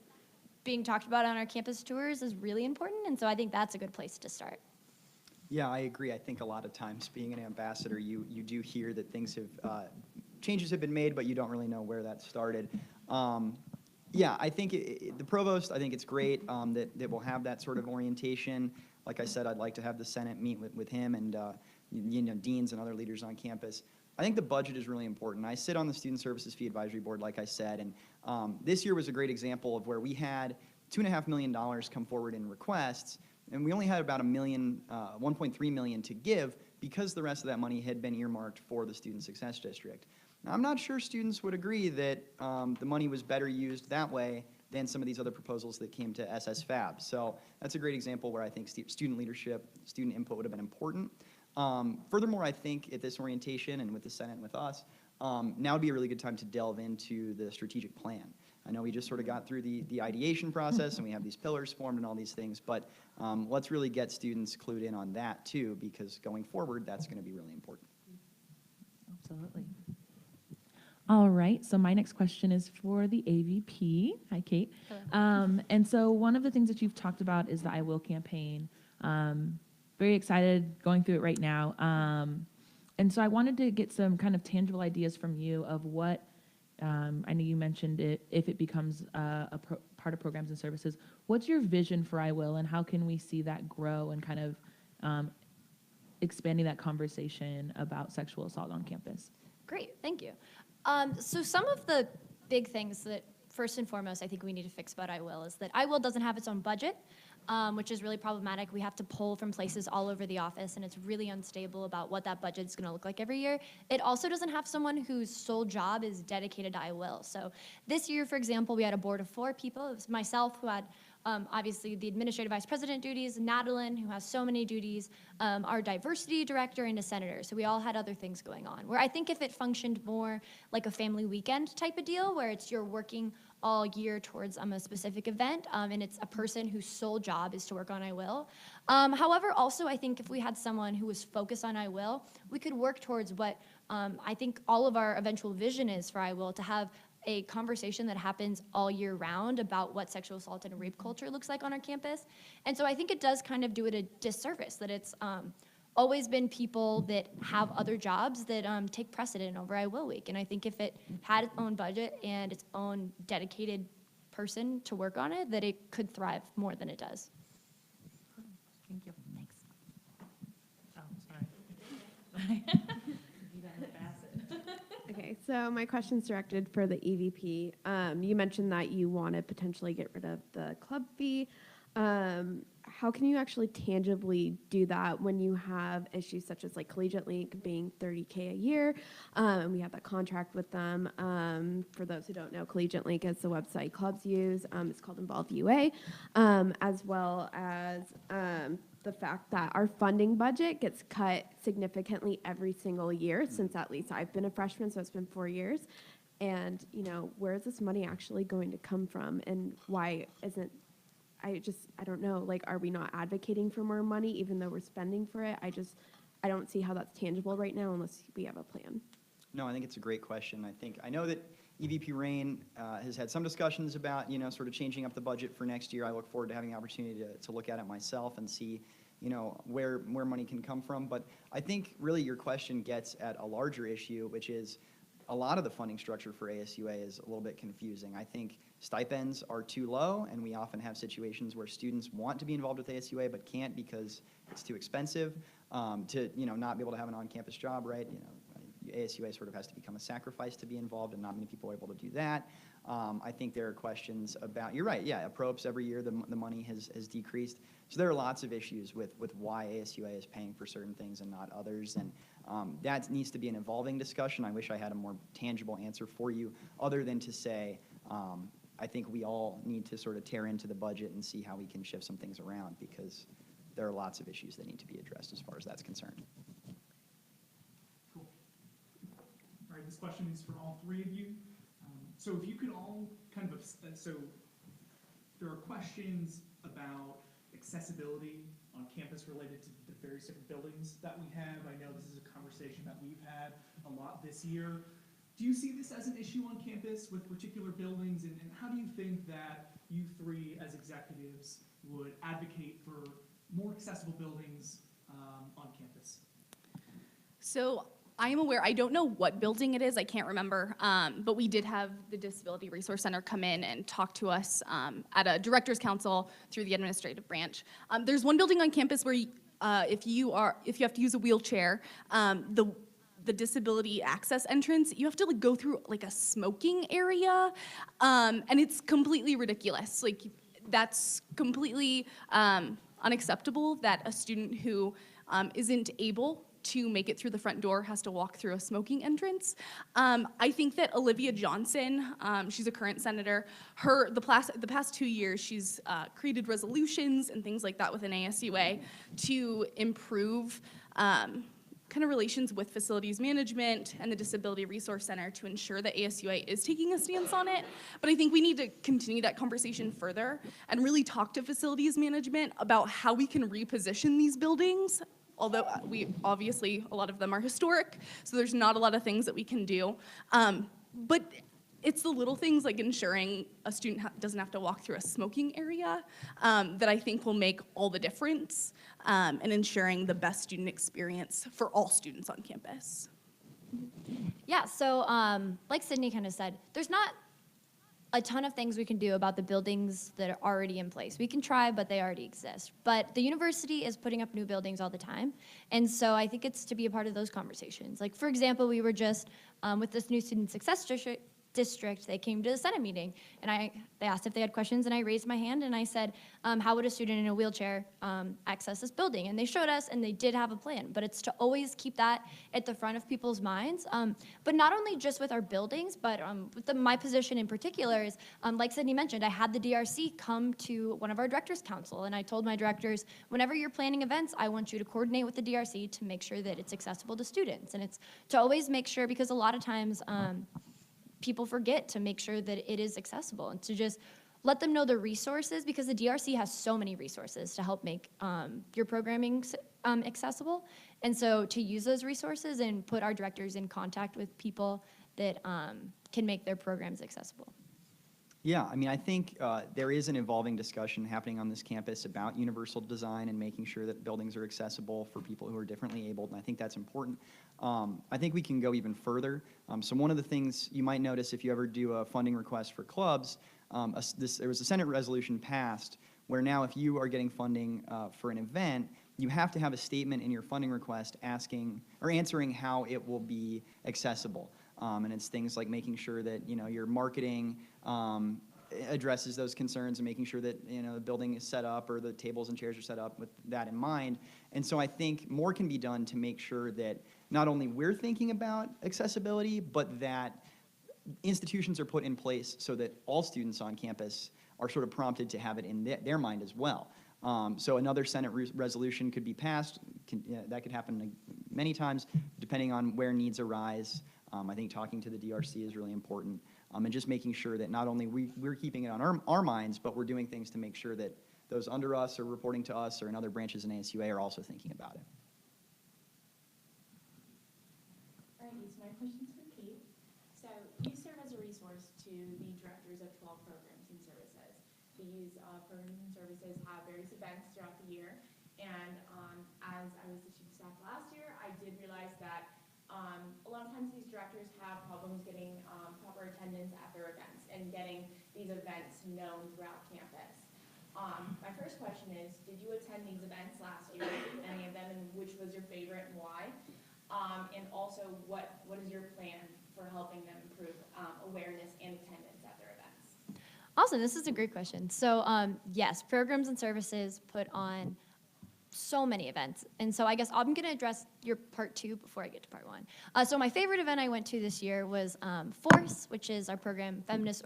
being talked about on our campus tours is really important, and so I think that's a good place to start. Yeah, I agree. I think a lot of times being an ambassador, you do hear that things have, changes have been made, but you don't really know where that started. Yeah, I think the provost, I think it's great that we'll have that sort of orientation. Like I said, I'd like to have the Senate meet with him and deans and other leaders on campus. I think the budget is really important. I sit on the Student Services Fee Advisory Board, like I said, and this year was a great example of where we had $2.5 million come forward in requests, and we only had about $1.3 million to give because the rest of that money had been earmarked for the Student Success District. Now, I'm not sure students would agree that the money was better used that way than some of these other proposals that came to SSFAB. So that's a great example where I think student leadership, student input would have been important. Furthermore, I think at this orientation and with the Senate and with us, now would be a really good time to delve into the strategic plan. I know we just sort of got through the ideation process and we have these pillars formed and all these things, but let's really get students clued in on that too, because going forward, that's going to be really important. Absolutely. All right, so my next question is for the AVP. Hi, Kate. And so one of the things that you've talked about is the I Will campaign. Very excited going through it right now. And so I wanted to get some kind of tangible ideas from you of what, I know you mentioned it, if it becomes part of programs and services, what's your vision for I Will and how can we see that grow and kind of expanding that conversation about sexual assault on campus? Great, thank you. So some of the big things that first and foremost I think we need to fix about I Will is that I Will doesn't have its own budget, which is really problematic. We have to pull from places all over the office, and it's really unstable about what that budget is going to look like every year. It also doesn't have someone whose sole job is dedicated to I Will. So this year, for example, we had a board of 4 people. It was myself who had obviously the administrative vice president duties, Madeline, who has so many duties, our diversity director, and a senator. So we all had other things going on. Where I think if it functioned more like a family weekend type of deal, where it's you're working all year towards a specific event, and it's a person whose sole job is to work on I Will. However, also I think if we had someone who was focused on I Will, we could work towards what I think all of our eventual vision is for I Will, to have a conversation that happens all year round about what sexual assault and rape culture looks like on our campus. And so I think it does kind of do it a disservice that it's always been people that have other jobs that take precedent over I Will Week. And I think if it had its own budget and its own dedicated person to work on it, that it could thrive more than it does. Thank you. Thanks. Oh, sorry. Okay, so my question's directed for the EVP. You mentioned that you want to potentially get rid of the club fee. how can you actually tangibly do that when you have issues such as like Collegiate Link being $30K a year, and we have that contract with them. For those who don't know, Collegiate Link is the website clubs use. It's called Involve UA, as well as the fact that our funding budget gets cut significantly every single year since at least I've been a freshman, so it's been 4 years. And, you know, where is this money actually going to come from, and why isn't, I don't know, like, are we not advocating for more money even though we're spending for it? I don't see how that's tangible right now unless we have a plan. No, I think it's a great question. I know that EVP Rain has had some discussions about, you know, sort of changing up the budget for next year. I look forward to having the opportunity to look at it myself and see, you know, where money can come from. But I think really your question gets at a larger issue, which is a lot of the funding structure for ASUA is a little bit confusing. I think stipends are too low, and we often have situations where students want to be involved with ASUA but can't because it's too expensive to, you know, not be able to have an on-campus job, right? You know, ASUA sort of has to become a sacrifice to be involved, and not many people are able to do that. I think there are questions about, you're right, yeah, approps every year the money has decreased. So there are lots of issues with why ASUA is paying for certain things and not others, and that needs to be an evolving discussion. I wish I had a more tangible answer for you other than to say, I think we all need to sort of tear into the budget and see how we can shift some things around, because there are lots of issues that need to be addressed as far as that's concerned. Cool. All right, this question is for all three of you. So if you could all kind of, so there are questions about accessibility on campus related to the various different buildings that we have. I know this is a conversation that we've had a lot this year. Do you see this as an issue on campus with particular buildings, and how do you think that you three as executives would advocate for more accessible buildings on campus? So I am aware, I don't know what building it is, I can't remember, but we did have the Disability Resource Center come in and talk to us at a director's council through the administrative branch. There's one building on campus where if you have to use a wheelchair, the disability access entrance, you have to like go through like a smoking area, and it's completely ridiculous. Like, that's completely unacceptable that a student who isn't able to make it through the front door has to walk through a smoking entrance. I think that Olivia Johnson, she's a current senator, the past 2 years, she's created resolutions and things like that within ASUA to improve kind of relations with facilities management and the Disability Resource Center to ensure that ASUA is taking a stance on it. But I think we need to continue that conversation further and really talk to facilities management about how we can reposition these buildings. Although obviously a lot of them are historic, so there's not a lot of things that we can do. But it's the little things like ensuring a student doesn't have to walk through a smoking area that I think will make all the difference in ensuring the best student experience for all students on campus. Yeah, so like Sydney kind of said, there's not a ton of things we can do about the buildings that are already in place. We can try, but they already exist. But the university is putting up new buildings all the time. And so I think it's to be a part of those conversations. Like, for example, we were just with this new student success district, they came to the Senate meeting, and they asked if they had questions, and I raised my hand, and I said, how would a student in a wheelchair access this building? And they showed us, and they did have a plan, but it's to always keep that at the front of people's minds. But not only just with our buildings, but with my position in particular is, like Sydney mentioned, I had the DRC come to one of our directors' council, and I told my directors, whenever you're planning events, I want you to coordinate with the DRC to make sure that it's accessible to students. And it's to always make sure, because a lot of times, people forget to make sure that it is accessible, and to just let them know the resources, because the DRC has so many resources to help make your programming accessible. And so to use those resources and put our directors in contact with people that can make their programs accessible. Yeah, I mean, I think there is an evolving discussion happening on this campus about universal design and making sure that buildings are accessible for people who are differently abled, and I think that's important. I think we can go even further. So one of the things you might notice if you ever do a funding request for clubs, there was a Senate resolution passed where now if you are getting funding for an event, you have to have a statement in your funding request asking or answering how it will be accessible. And it's things like making sure that, you know, your marketing addresses those concerns and making sure that, you know, the building is set up or the tables and chairs are set up with that in mind. And so I think more can be done to make sure that not only we're thinking about accessibility, but that institutions are put in place so that all students on campus are sort of prompted to have it in their mind as well. So another Senate resolution could be passed. That could happen many times, depending on where needs arise. I think talking to the DRC is really important, and just making sure that not only we're keeping it on our minds, but we're doing things to make sure that those under us or reporting to us or in other branches in ASUA are also thinking about it. All right, so my question's for Kate. So you serve as a resource to the directors of 12 programs and services. These programs and services have various events throughout the year, and as I was the chief of staff last year, I did realize that a lot of times these directors have problems getting proper attendance at their events and getting these events known throughout campus. My first question is, did you attend these events last year, any of them, and which was your favorite and why? And also, what is your plan for helping them improve awareness and attendance at their events? Awesome, this is a great question. So yes, programs and services put on so many events. And so I guess I'm gonna address your part 2 before I get to part 1. So my favorite event I went to this year was FORCE, which is our program, Feminists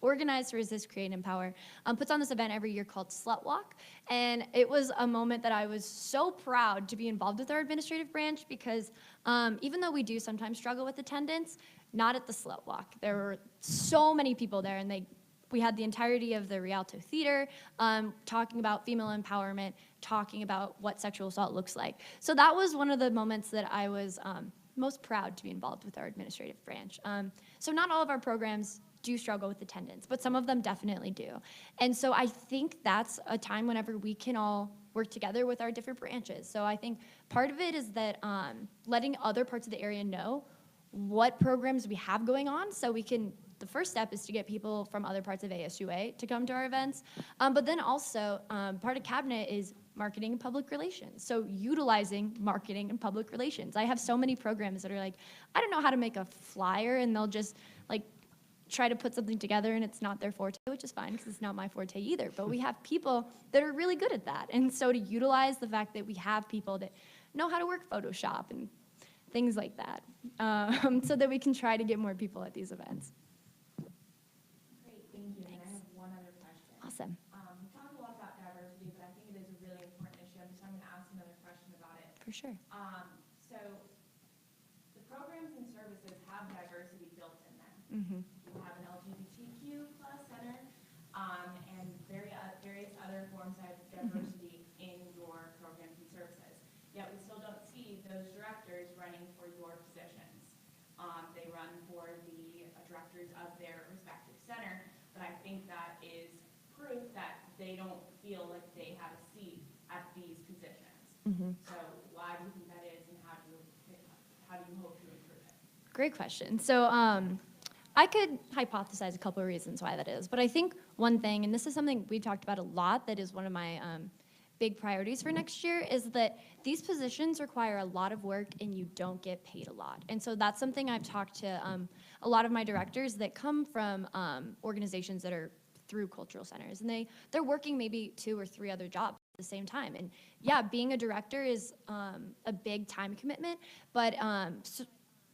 Organize to Resist, Create, and Empower. Puts on this event every year called Slut Walk. And it was a moment that I was so proud to be involved with our administrative branch because even though we do sometimes struggle with attendance, not at the Slut Walk. There were so many people there, and we had the entirety of the Rialto Theater talking about female empowerment, talking about what sexual assault looks like. So that was one of the moments that I was most proud to be involved with our administrative branch. So not all of our programs do struggle with attendance, but some of them definitely do. And so I think that's a time whenever we can all work together with our different branches. So I think part of it is that letting other parts of the area know what programs we have going on so we can. The first step is to get people from other parts of ASUA to come to our events. But then also, part of cabinet is marketing and public relations. So utilizing marketing and public relations. I have so many programs that are like, I don't know how to make a flyer, and they'll just like try to put something together and it's not their forte, which is fine because it's not my forte either. But we have people that are really good at that. And so to utilize the fact that we have people that know how to work Photoshop and things like that, so that we can try to get more people at these events. Awesome. We talked a lot about diversity, but I think it is a really important issue, so I'm going to ask another question about it. For sure. So the programs and services have diversity built in them. Mm-hmm. You have an LGBTQ plus center and various other forms of diversity in your programs and services. Yet we still don't see those directors running for your positions. They run for the directors of their respective center, but I think that is proof that they don't feel like they have a seat at these positions. Mm-hmm. So why do you think that is, and how do you hope to improve it? Great question. So I could hypothesize a couple of reasons why that is, but I think one thing, and this is something we talked about a lot, that is one of my big priorities for next year, is that these positions require a lot of work and you don't get paid a lot. And so that's something I've talked to a lot of my directors that come from organizations that are through cultural centers, and they're working maybe 2 or 3 other jobs at the same time. And yeah, being a director is a big time commitment, but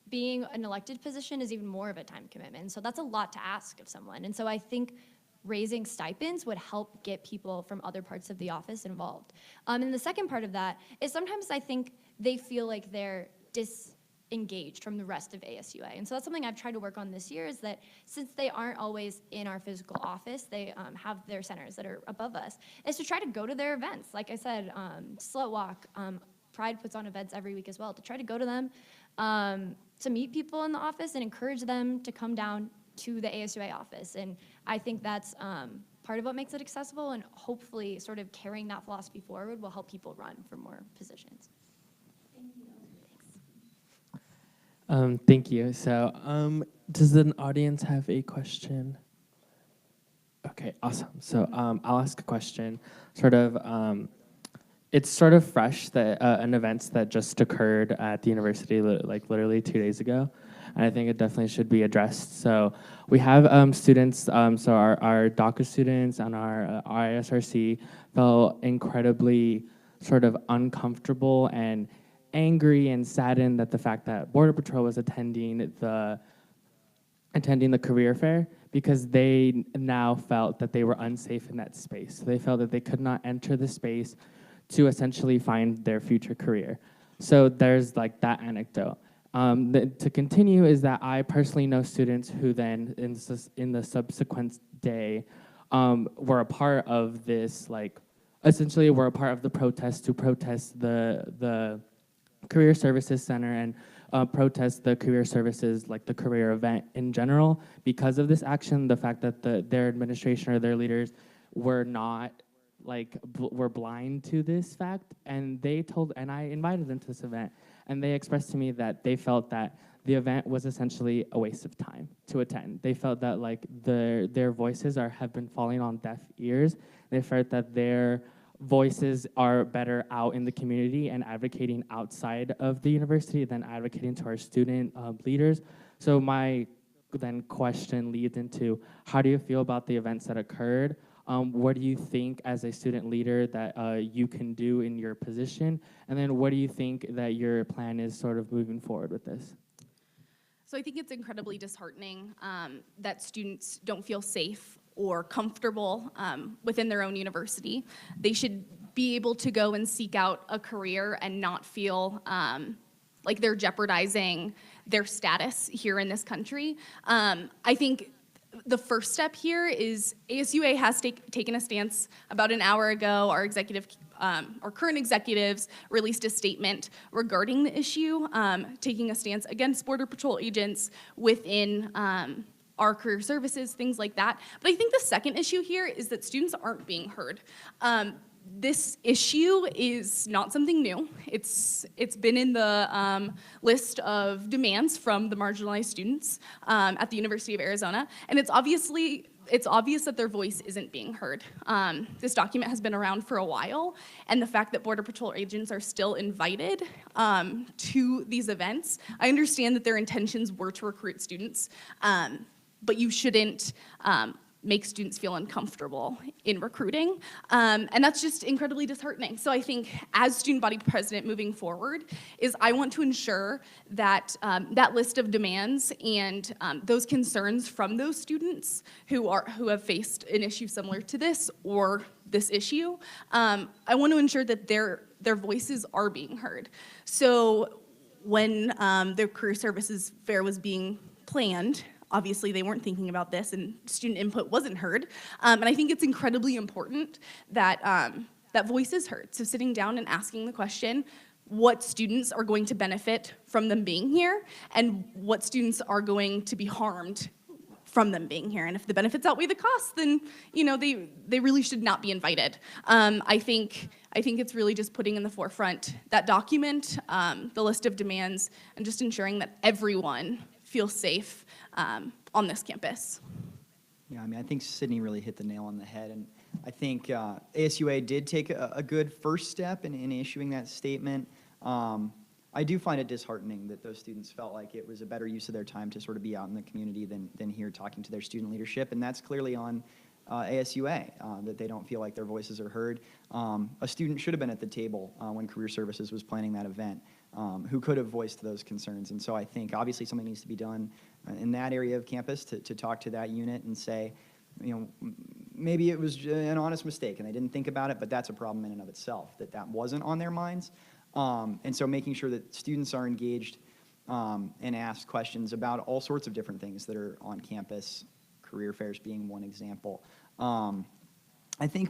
being an elected position is even more of a time commitment. And so that's a lot to ask of someone. And so I think raising stipends would help get people from other parts of the office involved. And the second part of that is sometimes I think they feel like they're disengaged from the rest of ASUA. And so that's something I've tried to work on this year, is that since they aren't always in our physical office, they have their centers that are above us, is to try to go to their events. Like I said, Slut Walk, Pride puts on events every week as well, to try to go to them, to meet people in the office and encourage them to come down to the ASUA office. And I think that's part of what makes it accessible, and hopefully sort of carrying that philosophy forward will help people run for more positions. Thank you. Thank you. So does the audience have a question? Okay, awesome. So I'll ask a question. It's sort of fresh, that an event that just occurred at the university like literally 2 days ago. and I think it definitely should be addressed. So we have students, so our DACA students and our ISRC felt incredibly sort of uncomfortable and angry and saddened at the fact that Border Patrol was attending the career fair, because they now felt that they were unsafe in that space. They felt that they could not enter the space to essentially find their future career. So there's like that anecdote. To continue is that I personally know students who then in the subsequent day were a part of this, like essentially were a part of the protest to protest the Career Services Center and protest the career services, like the career event in general, because of this action. The fact that their administration or their leaders were not were blind to this fact, and I invited them to this event, and they expressed to me that they felt that the event was essentially a waste of time to attend. They felt that like their voices have been falling on deaf ears. They felt that their voices are better out in the community and advocating outside of the university than advocating to our student leaders. So my then question leads into, how do you feel about the events that occurred? What do you think as a student leader that you can do in your position? And then what do you think that your plan is sort of moving forward with this? So I think it's incredibly disheartening that students don't feel safe or comfortable within their own university. They should be able to go and seek out a career and not feel like they're jeopardizing their status here in this country. I think the first step here is ASUA has taken a stance. About an hour ago, our current executives released a statement regarding the issue, taking a stance against Border Patrol agents within our career services, things like that. But I think the second issue here is that students aren't being heard. This issue is not something new. It's been in the list of demands from the marginalized students at the University of Arizona, and it's obvious that their voice isn't being heard. This document has been around for a while, and the fact that Border Patrol agents are still invited to these events, I understand that their intentions were to recruit students, but you shouldn't make students feel uncomfortable in recruiting, and that's just incredibly disheartening. So I think as student body president moving forward I want to ensure that that list of demands and those concerns from those students who have faced an issue similar to this or this issue, I want to ensure that their voices are being heard. So when the career services fair was being planned, obviously they weren't thinking about this and student input wasn't heard. And I think it's incredibly important that that voice is heard. So sitting down and asking the question, what students are going to benefit from them being here and what students are going to be harmed from them being here. And if the benefits outweigh the costs, then they really should not be invited. I think it's really just putting in the forefront that document, the list of demands, and just ensuring that everyone feels safe on this campus. Yeah, I mean, I think Sidney really hit the nail on the head, and I think ASUA did take a good first step in issuing that statement. I do find it disheartening that those students felt like it was a better use of their time to sort of be out in the community than here talking to their student leadership, and that's clearly on ASUA, that they don't feel like their voices are heard. A student should have been at the table when Career Services was planning that event, who could have voiced those concerns. And so I think obviously something needs to be done in that area of campus to talk to that unit and say, maybe it was an honest mistake and they didn't think about it, but that's a problem in and of itself, that wasn't on their minds. And so making sure that students are engaged and asked questions about all sorts of different things that are on campus, career fairs being one example. I think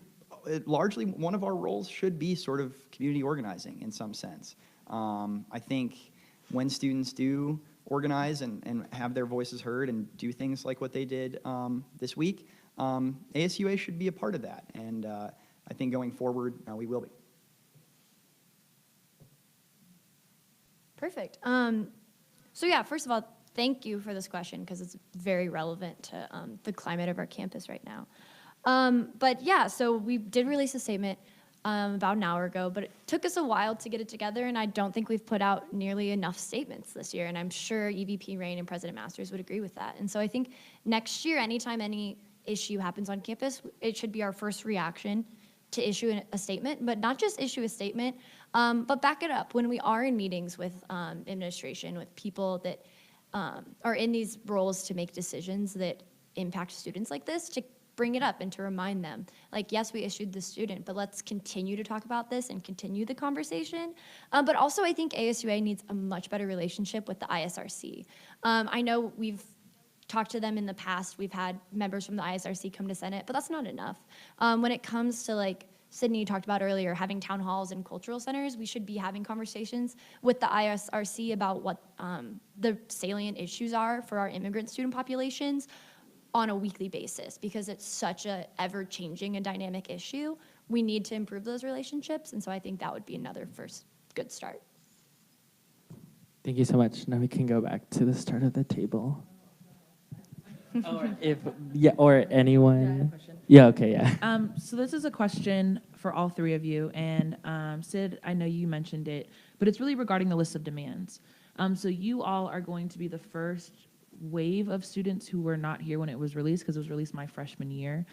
largely one of our roles should be sort of community organizing in some sense. I think when students do organize and have their voices heard and do things like what they did this week, ASUA should be a part of that. And I think going forward, we will be. Perfect. So yeah, first of all, thank you for this question because it's very relevant to the climate of our campus right now. But yeah, so we did release a statement. about an hour ago, but it took us a while to get it together, and I don't think we've put out nearly enough statements this year, and I'm sure EVP Rain and President Masters would agree with that. And so I think next year, anytime any issue happens on campus, it should be our first reaction to issue a statement, but not just issue a statement, but back it up when we are in meetings with administration, with people that are in these roles to make decisions that impact students like this, to bring it up and to remind them, like, yes, we issued the student, but let's continue to talk about this and continue the conversation. But also, I think ASUA needs a much better relationship with the ISRC. I know we've talked to them in the past. We've had members from the ISRC come to Senate, but that's not enough. When it comes to, like Sydney talked about earlier, having town halls and cultural centers, we should be having conversations with the ISRC about what the salient issues are for our immigrant student populations on a weekly basis, because it's such a ever-changing and dynamic issue. We need to improve those relationships, and so I think that would be another first good start. Thank you so much. Now we can go back to the start of the table. Or anyone. Yeah, okay, yeah. So this is a question for all three of you, and Sid, I know you mentioned it, but it's really regarding the list of demands. So you all are going to be the first wave of students who were not here when it was released, because it was released my freshman year.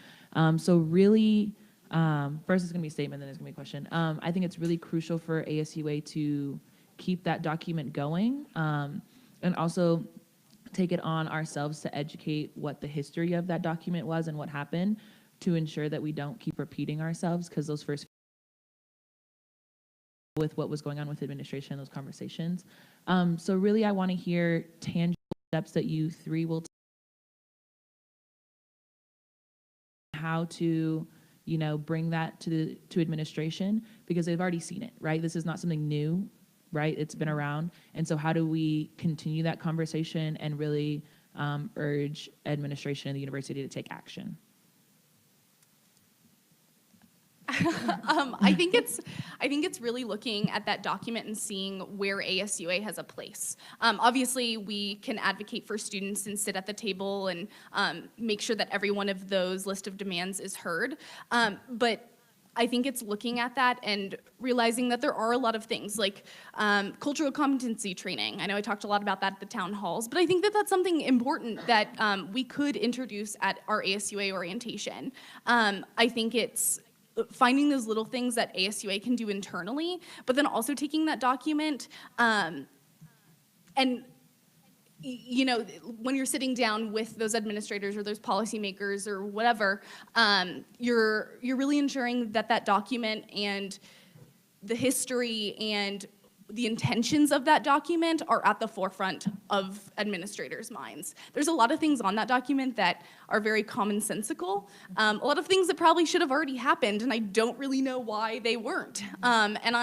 So really, first it's gonna be a statement, then it's gonna be a question. I think it's really crucial for ASUA to keep that document going, and also take it on ourselves to educate what the history of that document was and what happened, to ensure that we don't keep repeating ourselves, because those first with what was going on with administration, those conversations. So really, I want to hear tangible steps that you three will take, how to, bring that to administration, because they've already seen it, right? This is not something new, right? It's been around. And so how do we continue that conversation and really urge administration and the university to take action? I think it's really looking at that document and seeing where ASUA has a place. Obviously, we can advocate for students and sit at the table and make sure that every one of those list of demands is heard. But I think it's looking at that and realizing that there are a lot of things like cultural competency training. I know I talked a lot about that at the town halls, but I think that that's something important that we could introduce at our ASUA orientation. I think it's finding those little things that ASUA can do internally, but then also taking that document and when you're sitting down with those administrators or those policymakers or whatever, you're really ensuring that that document and the history and the intentions of that document are at the forefront of administrators' minds. There's a lot of things on that document that are very commonsensical, a lot of things that probably should have already happened, and I don't really know why they weren't. And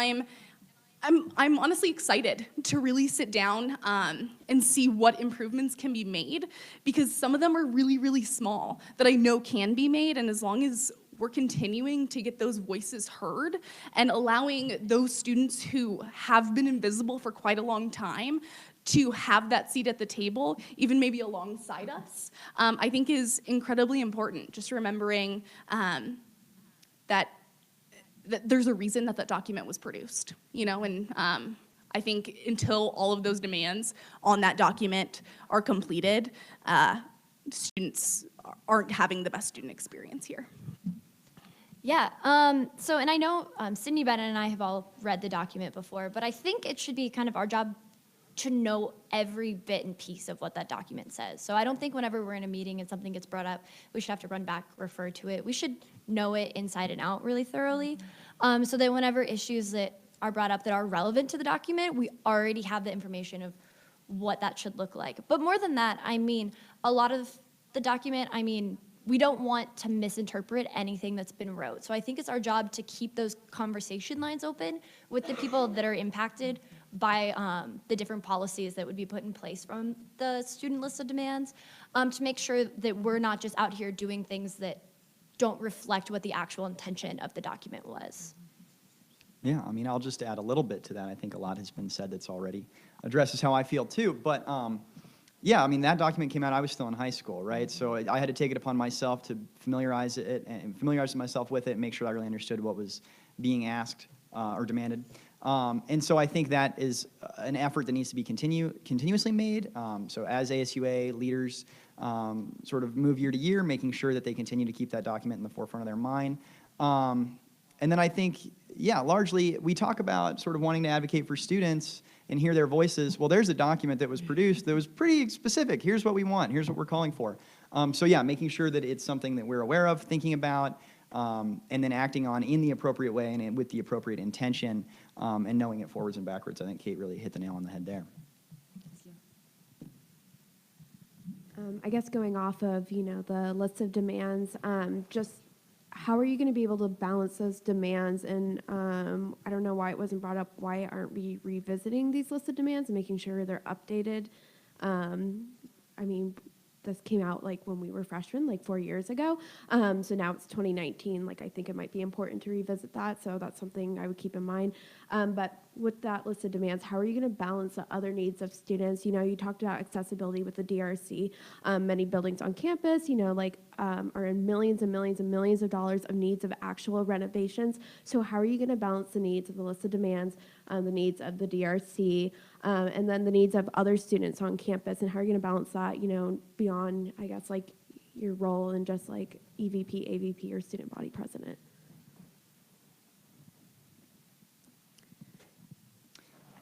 I'm honestly excited to really sit down and see what improvements can be made, because some of them are really, really small that I know can be made, and as long as we're continuing to get those voices heard and allowing those students who have been invisible for quite a long time to have that seat at the table, even maybe alongside us, I think is incredibly important. Just remembering that there's a reason that that document was produced, and I think until all of those demands on that document are completed, students aren't having the best student experience here. Yeah, and I know Sydney, Bennett, and I have all read the document before, but I think it should be kind of our job to know every bit and piece of what that document says. So I don't think whenever we're in a meeting and something gets brought up, we should have to run back, refer to it. We should know it inside and out really thoroughly, so that whenever issues that are brought up that are relevant to the document, we already have the information of what that should look like. But more than that, I mean, a lot of the document, we don't want to misinterpret anything that's been wrote. So I think it's our job to keep those conversation lines open with the people that are impacted by the different policies that would be put in place from the student list of demands, to make sure that we're not just out here doing things that don't reflect what the actual intention of the document was. Yeah, I'll just add a little bit to that. I think a lot has been said that's already addresses how I feel too, but yeah, that document came out, I was still in high school, right? So I had to take it upon myself to familiarize myself with it and make sure I really understood what was being asked or demanded. And so I think that is an effort that needs to be continuously made. So as ASUA leaders sort of move year to year, making sure that they continue to keep that document in the forefront of their mind. And then I think, yeah, largely we talk about sort of wanting to advocate for students and hear their voices. Well, there's a document that was produced that was pretty specific. Here's what we want. Here's what we're calling for. So yeah, making sure that it's something that we're aware of, thinking about, and then acting on in the appropriate way and with the appropriate intention, and knowing it forwards and backwards. I think Kate really hit the nail on the head there. I guess going off of, the list of demands, just how are you going to be able to balance those demands? And I don't know why it wasn't brought up. Why aren't we revisiting these lists of demands and making sure they're updated? I mean, this came out like when we were freshmen, like 4 years ago. So now it's 2019. Like I think it might be important to revisit that. So that's something I would keep in mind. But with that list of demands, how are you going to balance the other needs of students? You talked about accessibility with the DRC. Many buildings on campus, are in millions and millions and millions of dollars of needs of actual renovations. So how are you going to balance the needs of the list of demands, the needs of the DRC, and then the needs of other students on campus? And how are you going to balance that, beyond, I guess, like your role in just like EVP, AVP, or student body president?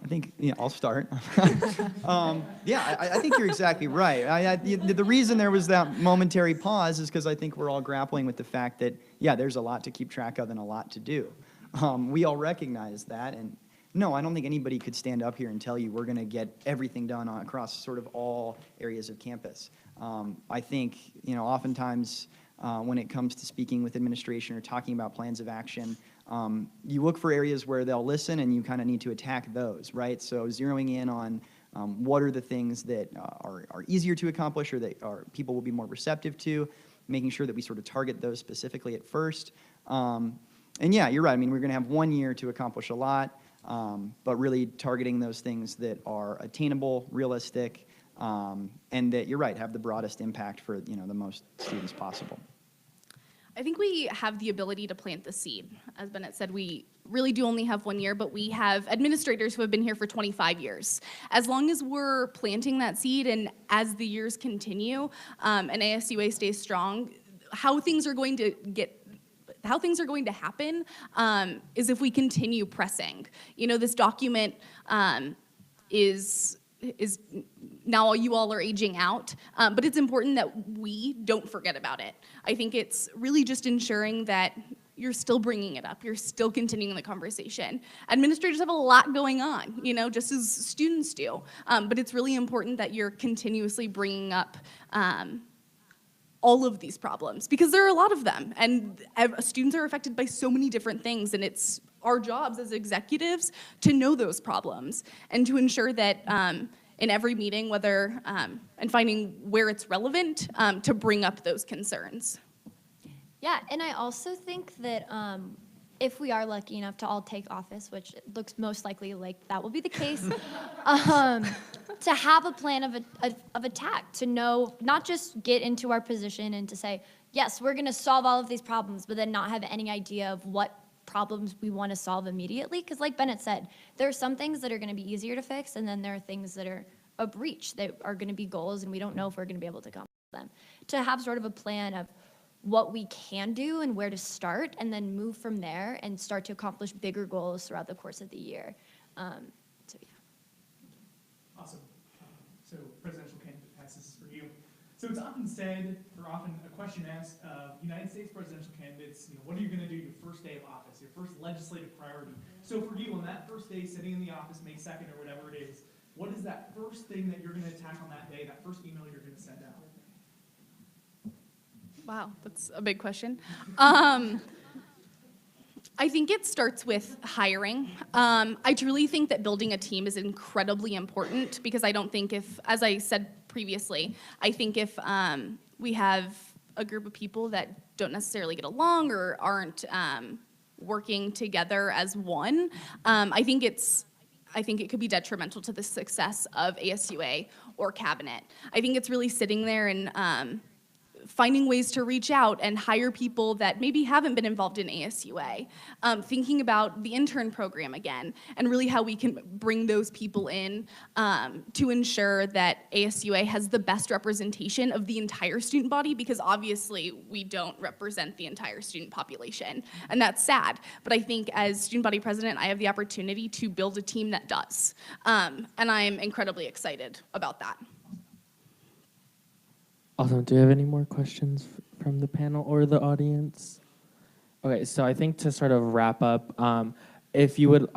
I think, I'll start. Yeah, I think you're exactly right. The reason there was that momentary pause is because I think we're all grappling with the fact that, yeah, there's a lot to keep track of and a lot to do. We all recognize that, and no, I don't think anybody could stand up here and tell you we're going to get everything done across sort of all areas of campus. I think, oftentimes when it comes to speaking with administration or talking about plans of action, you look for areas where they'll listen, and you kind of need to attack those, right? So zeroing in on what are the things that are easier to accomplish or that people will be more receptive to, making sure that we sort of target those specifically at first. And yeah, you're right. I mean, we're going to have 1 year to accomplish a lot, but really targeting those things that are attainable, realistic, and that, you're right, have the broadest impact for, the most students possible. I think we have the ability to plant the seed. As Bennett said, we really do only have 1 year, but we have administrators who have been here for 25 years. As long as we're planting that seed and as the years continue and ASUA stays strong, how things are going to happen is if we continue pressing. This document is now you all are aging out, but it's important that we don't forget about it. I think it's really just ensuring that you're still bringing it up, you're still continuing the conversation. Administrators have a lot going on, just as students do, but it's really important that you're continuously bringing up all of these problems, because there are a lot of them, and students are affected by so many different things, and it's our jobs as executives to know those problems and to ensure that in every meeting, whether and finding where it's relevant to bring up those concerns. Yeah, and I also think that if we are lucky enough to all take office, which it looks most likely like that will be the case, to have a plan of attack, to know, not just get into our position and to say, yes, we're gonna solve all of these problems, but then not have any idea of what problems we want to solve immediately. Because like Bennett said, there are some things that are going to be easier to fix, and then there are things that are a breach, that are going to be goals, and we don't know if we're going to be able to accomplish them. To have sort of a plan of what we can do and where to start, and then move from there and start to accomplish bigger goals throughout the course of the year. So yeah. Awesome. So presidential candidate Hess, this is for you. So it's often said, or often a question asked of United States presidential candidates, what are you going to do your first day of office, your first legislative priority? So for you, on that first day, sitting in the office, May 2nd or whatever it is, what is that first thing that you're going to attack on that day, that first email you're going to send out? Wow, that's a big question. I think it starts with hiring. I truly think that building a team is incredibly important, because I don't think if, as I said previously, I think if we have a group of people that don't necessarily get along or aren't working together as one, I think it could be detrimental to the success of ASUA or cabinet. I think it's really sitting there and finding ways to reach out and hire people that maybe haven't been involved in ASUA, thinking about the intern program again, and really how we can bring those people in to ensure that ASUA has the best representation of the entire student body, because obviously we don't represent the entire student population, and that's sad. But I think as student body president, I have the opportunity to build a team that does, and I'm incredibly excited about that. Awesome. Do we have any more questions from the panel or the audience? Okay, so I think to sort of wrap up, if you would,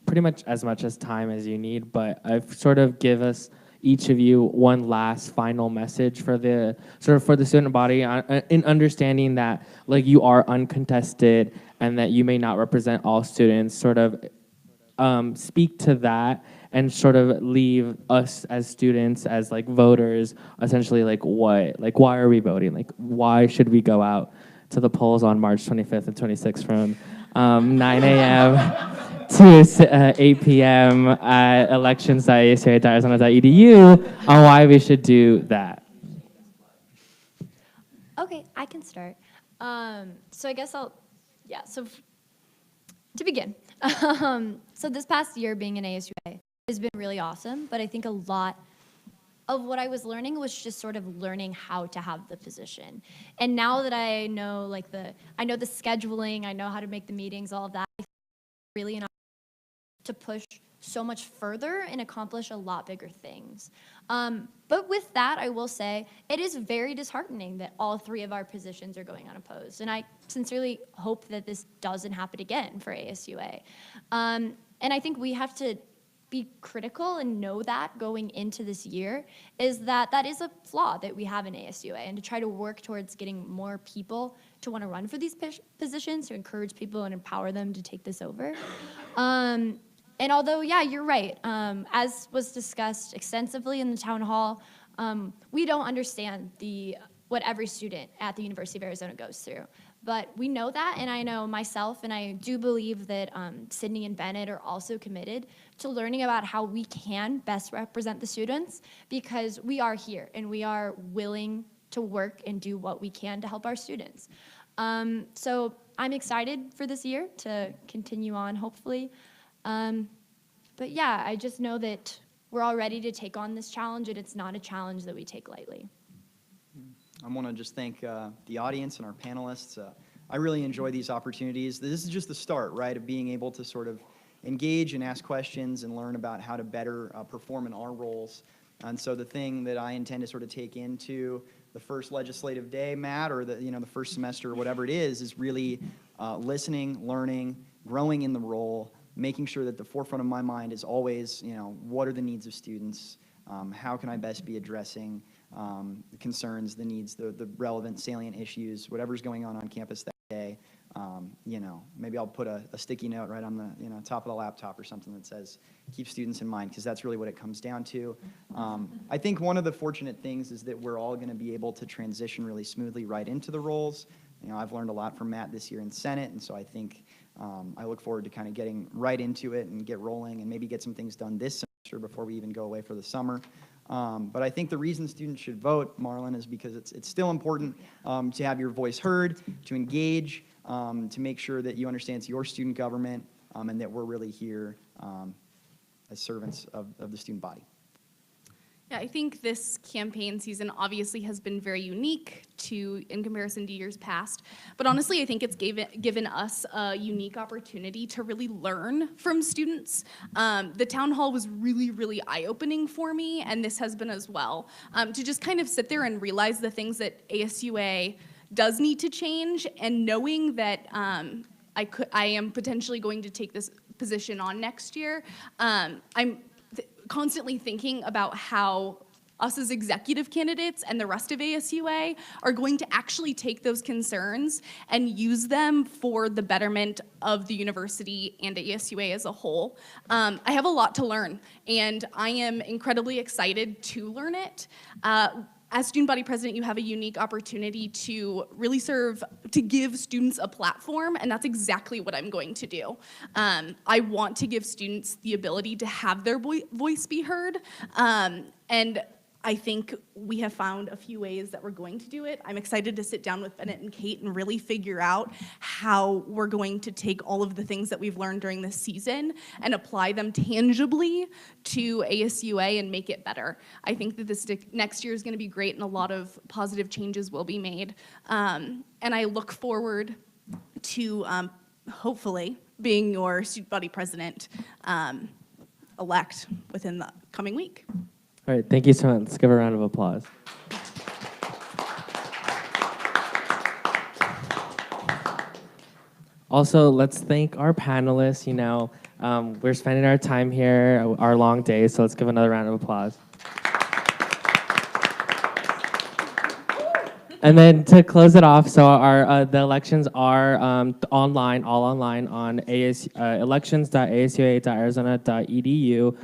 pretty much as time as you need, but I've sort of give us, each of you, one last final message for the student body in understanding that like you are uncontested and that you may not represent all students. Sort of speak to that and sort of leave us as students, as like voters, essentially like what, like why are we voting? Like why should we go out to the polls on March 25th and 26th from 9 a.m. to 8 p.m. at elections.asua.arizona.edu on why we should do that. Okay, I can start. So I guess to begin, so this past year being in ASUA has been really awesome, but I think a lot of what I was learning was just sort of learning how to have the position. And now that I know I know the scheduling, I know how to make the meetings, all of that, I think it's really an opportunity to push so much further and accomplish a lot bigger things. But with that, I will say it is very disheartening that all three of our positions are going unopposed. And I sincerely hope that this doesn't happen again for ASUA. And I think we have to be critical and know that going into this year is that is a flaw that we have in ASUA, and to try to work towards getting more people to want to run for these positions, to encourage people and empower them to take this over. And although, yeah, you're right, as was discussed extensively in the town hall, we don't understand what every student at the University of Arizona goes through. But we know that, and I know myself, and I do believe that Sidney and Bennett are also committed to learning about how we can best represent the students, because we are here, and we are willing to work and do what we can to help our students. So I'm excited for this year to continue on, hopefully. But yeah, I just know that we're all ready to take on this challenge, and it's not a challenge that we take lightly. I want to just thank the audience and our panelists. I really enjoy these opportunities. This is just the start, right, of being able to sort of engage and ask questions and learn about how to better perform in our roles. And so the thing that I intend to sort of take into the first legislative day, Matt, or the first semester or whatever it is really listening, learning, growing in the role, making sure that the forefront of my mind is always, what are the needs of students? How can I best be addressing the concerns, the needs, the relevant, salient issues, whatever's going on campus that day. Maybe I'll put a sticky note right on the top of the laptop or something that says, keep students in mind, because that's really what it comes down to. I think one of the fortunate things is that we're all going to be able to transition really smoothly right into the roles. I've learned a lot from Matt this year in Senate, and so I think I look forward to kind of getting right into it and get rolling and maybe get some things done this semester before we even go away for the summer. But I think the reason students should vote, Marlon, is because it's still important to have your voice heard, to engage, to make sure that you understand it's your student government, and that we're really here as servants of the student body. Yeah, I think this campaign season obviously has been very unique in comparison to years past, but honestly I think it's given us a unique opportunity to really learn from students. The town hall was really, really eye-opening for me, and this has been as well, to just kind of sit there and realize the things that ASUA does need to change, and knowing that I am potentially going to take this position on next year. I'm constantly thinking about how us as executive candidates and the rest of ASUA are going to actually take those concerns and use them for the betterment of the university and ASUA as a whole. I have a lot to learn, and I am incredibly excited to learn it. As student body president, you have a unique opportunity to really to give students a platform, and that's exactly what I'm going to do. I want to give students the ability to have their voice be heard, and I think we have found a few ways that we're going to do it. I'm excited to sit down with Bennett and Kate and really figure out how we're going to take all of the things that we've learned during this season and apply them tangibly to ASUA and make it better. I think that this next year is going to be great and a lot of positive changes will be made. And I look forward to hopefully being your student body president elect within the coming week. All right, thank you so much. Let's give a round of applause. Also, let's thank our panelists. You know, we're spending our time here, our long day, so let's give another round of applause. And then to close it off, so our the elections are online, all online on elections.asua.arizona.edu.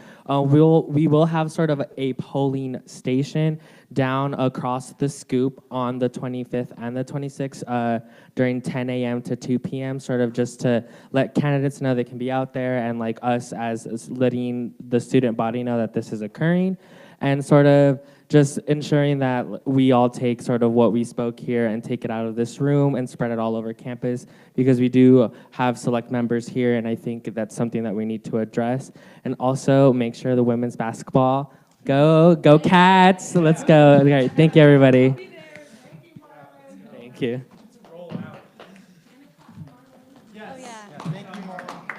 We will have sort of a polling station down across the scoop on the 25th and the 26th during 10 a.m. to 2 p.m. sort of just to let candidates know they can be out there and like us as letting the student body know that this is occurring and sort of just ensuring that we all take sort of what we spoke here and take it out of this room and spread it all over campus because we do have select members here and I think that's something that we need to address. And also make sure the women's basketball, go Cats, so let's go. All right, thank you everybody. Thank you. Roll out. Yes. Oh, yeah. Thank you, Marlon.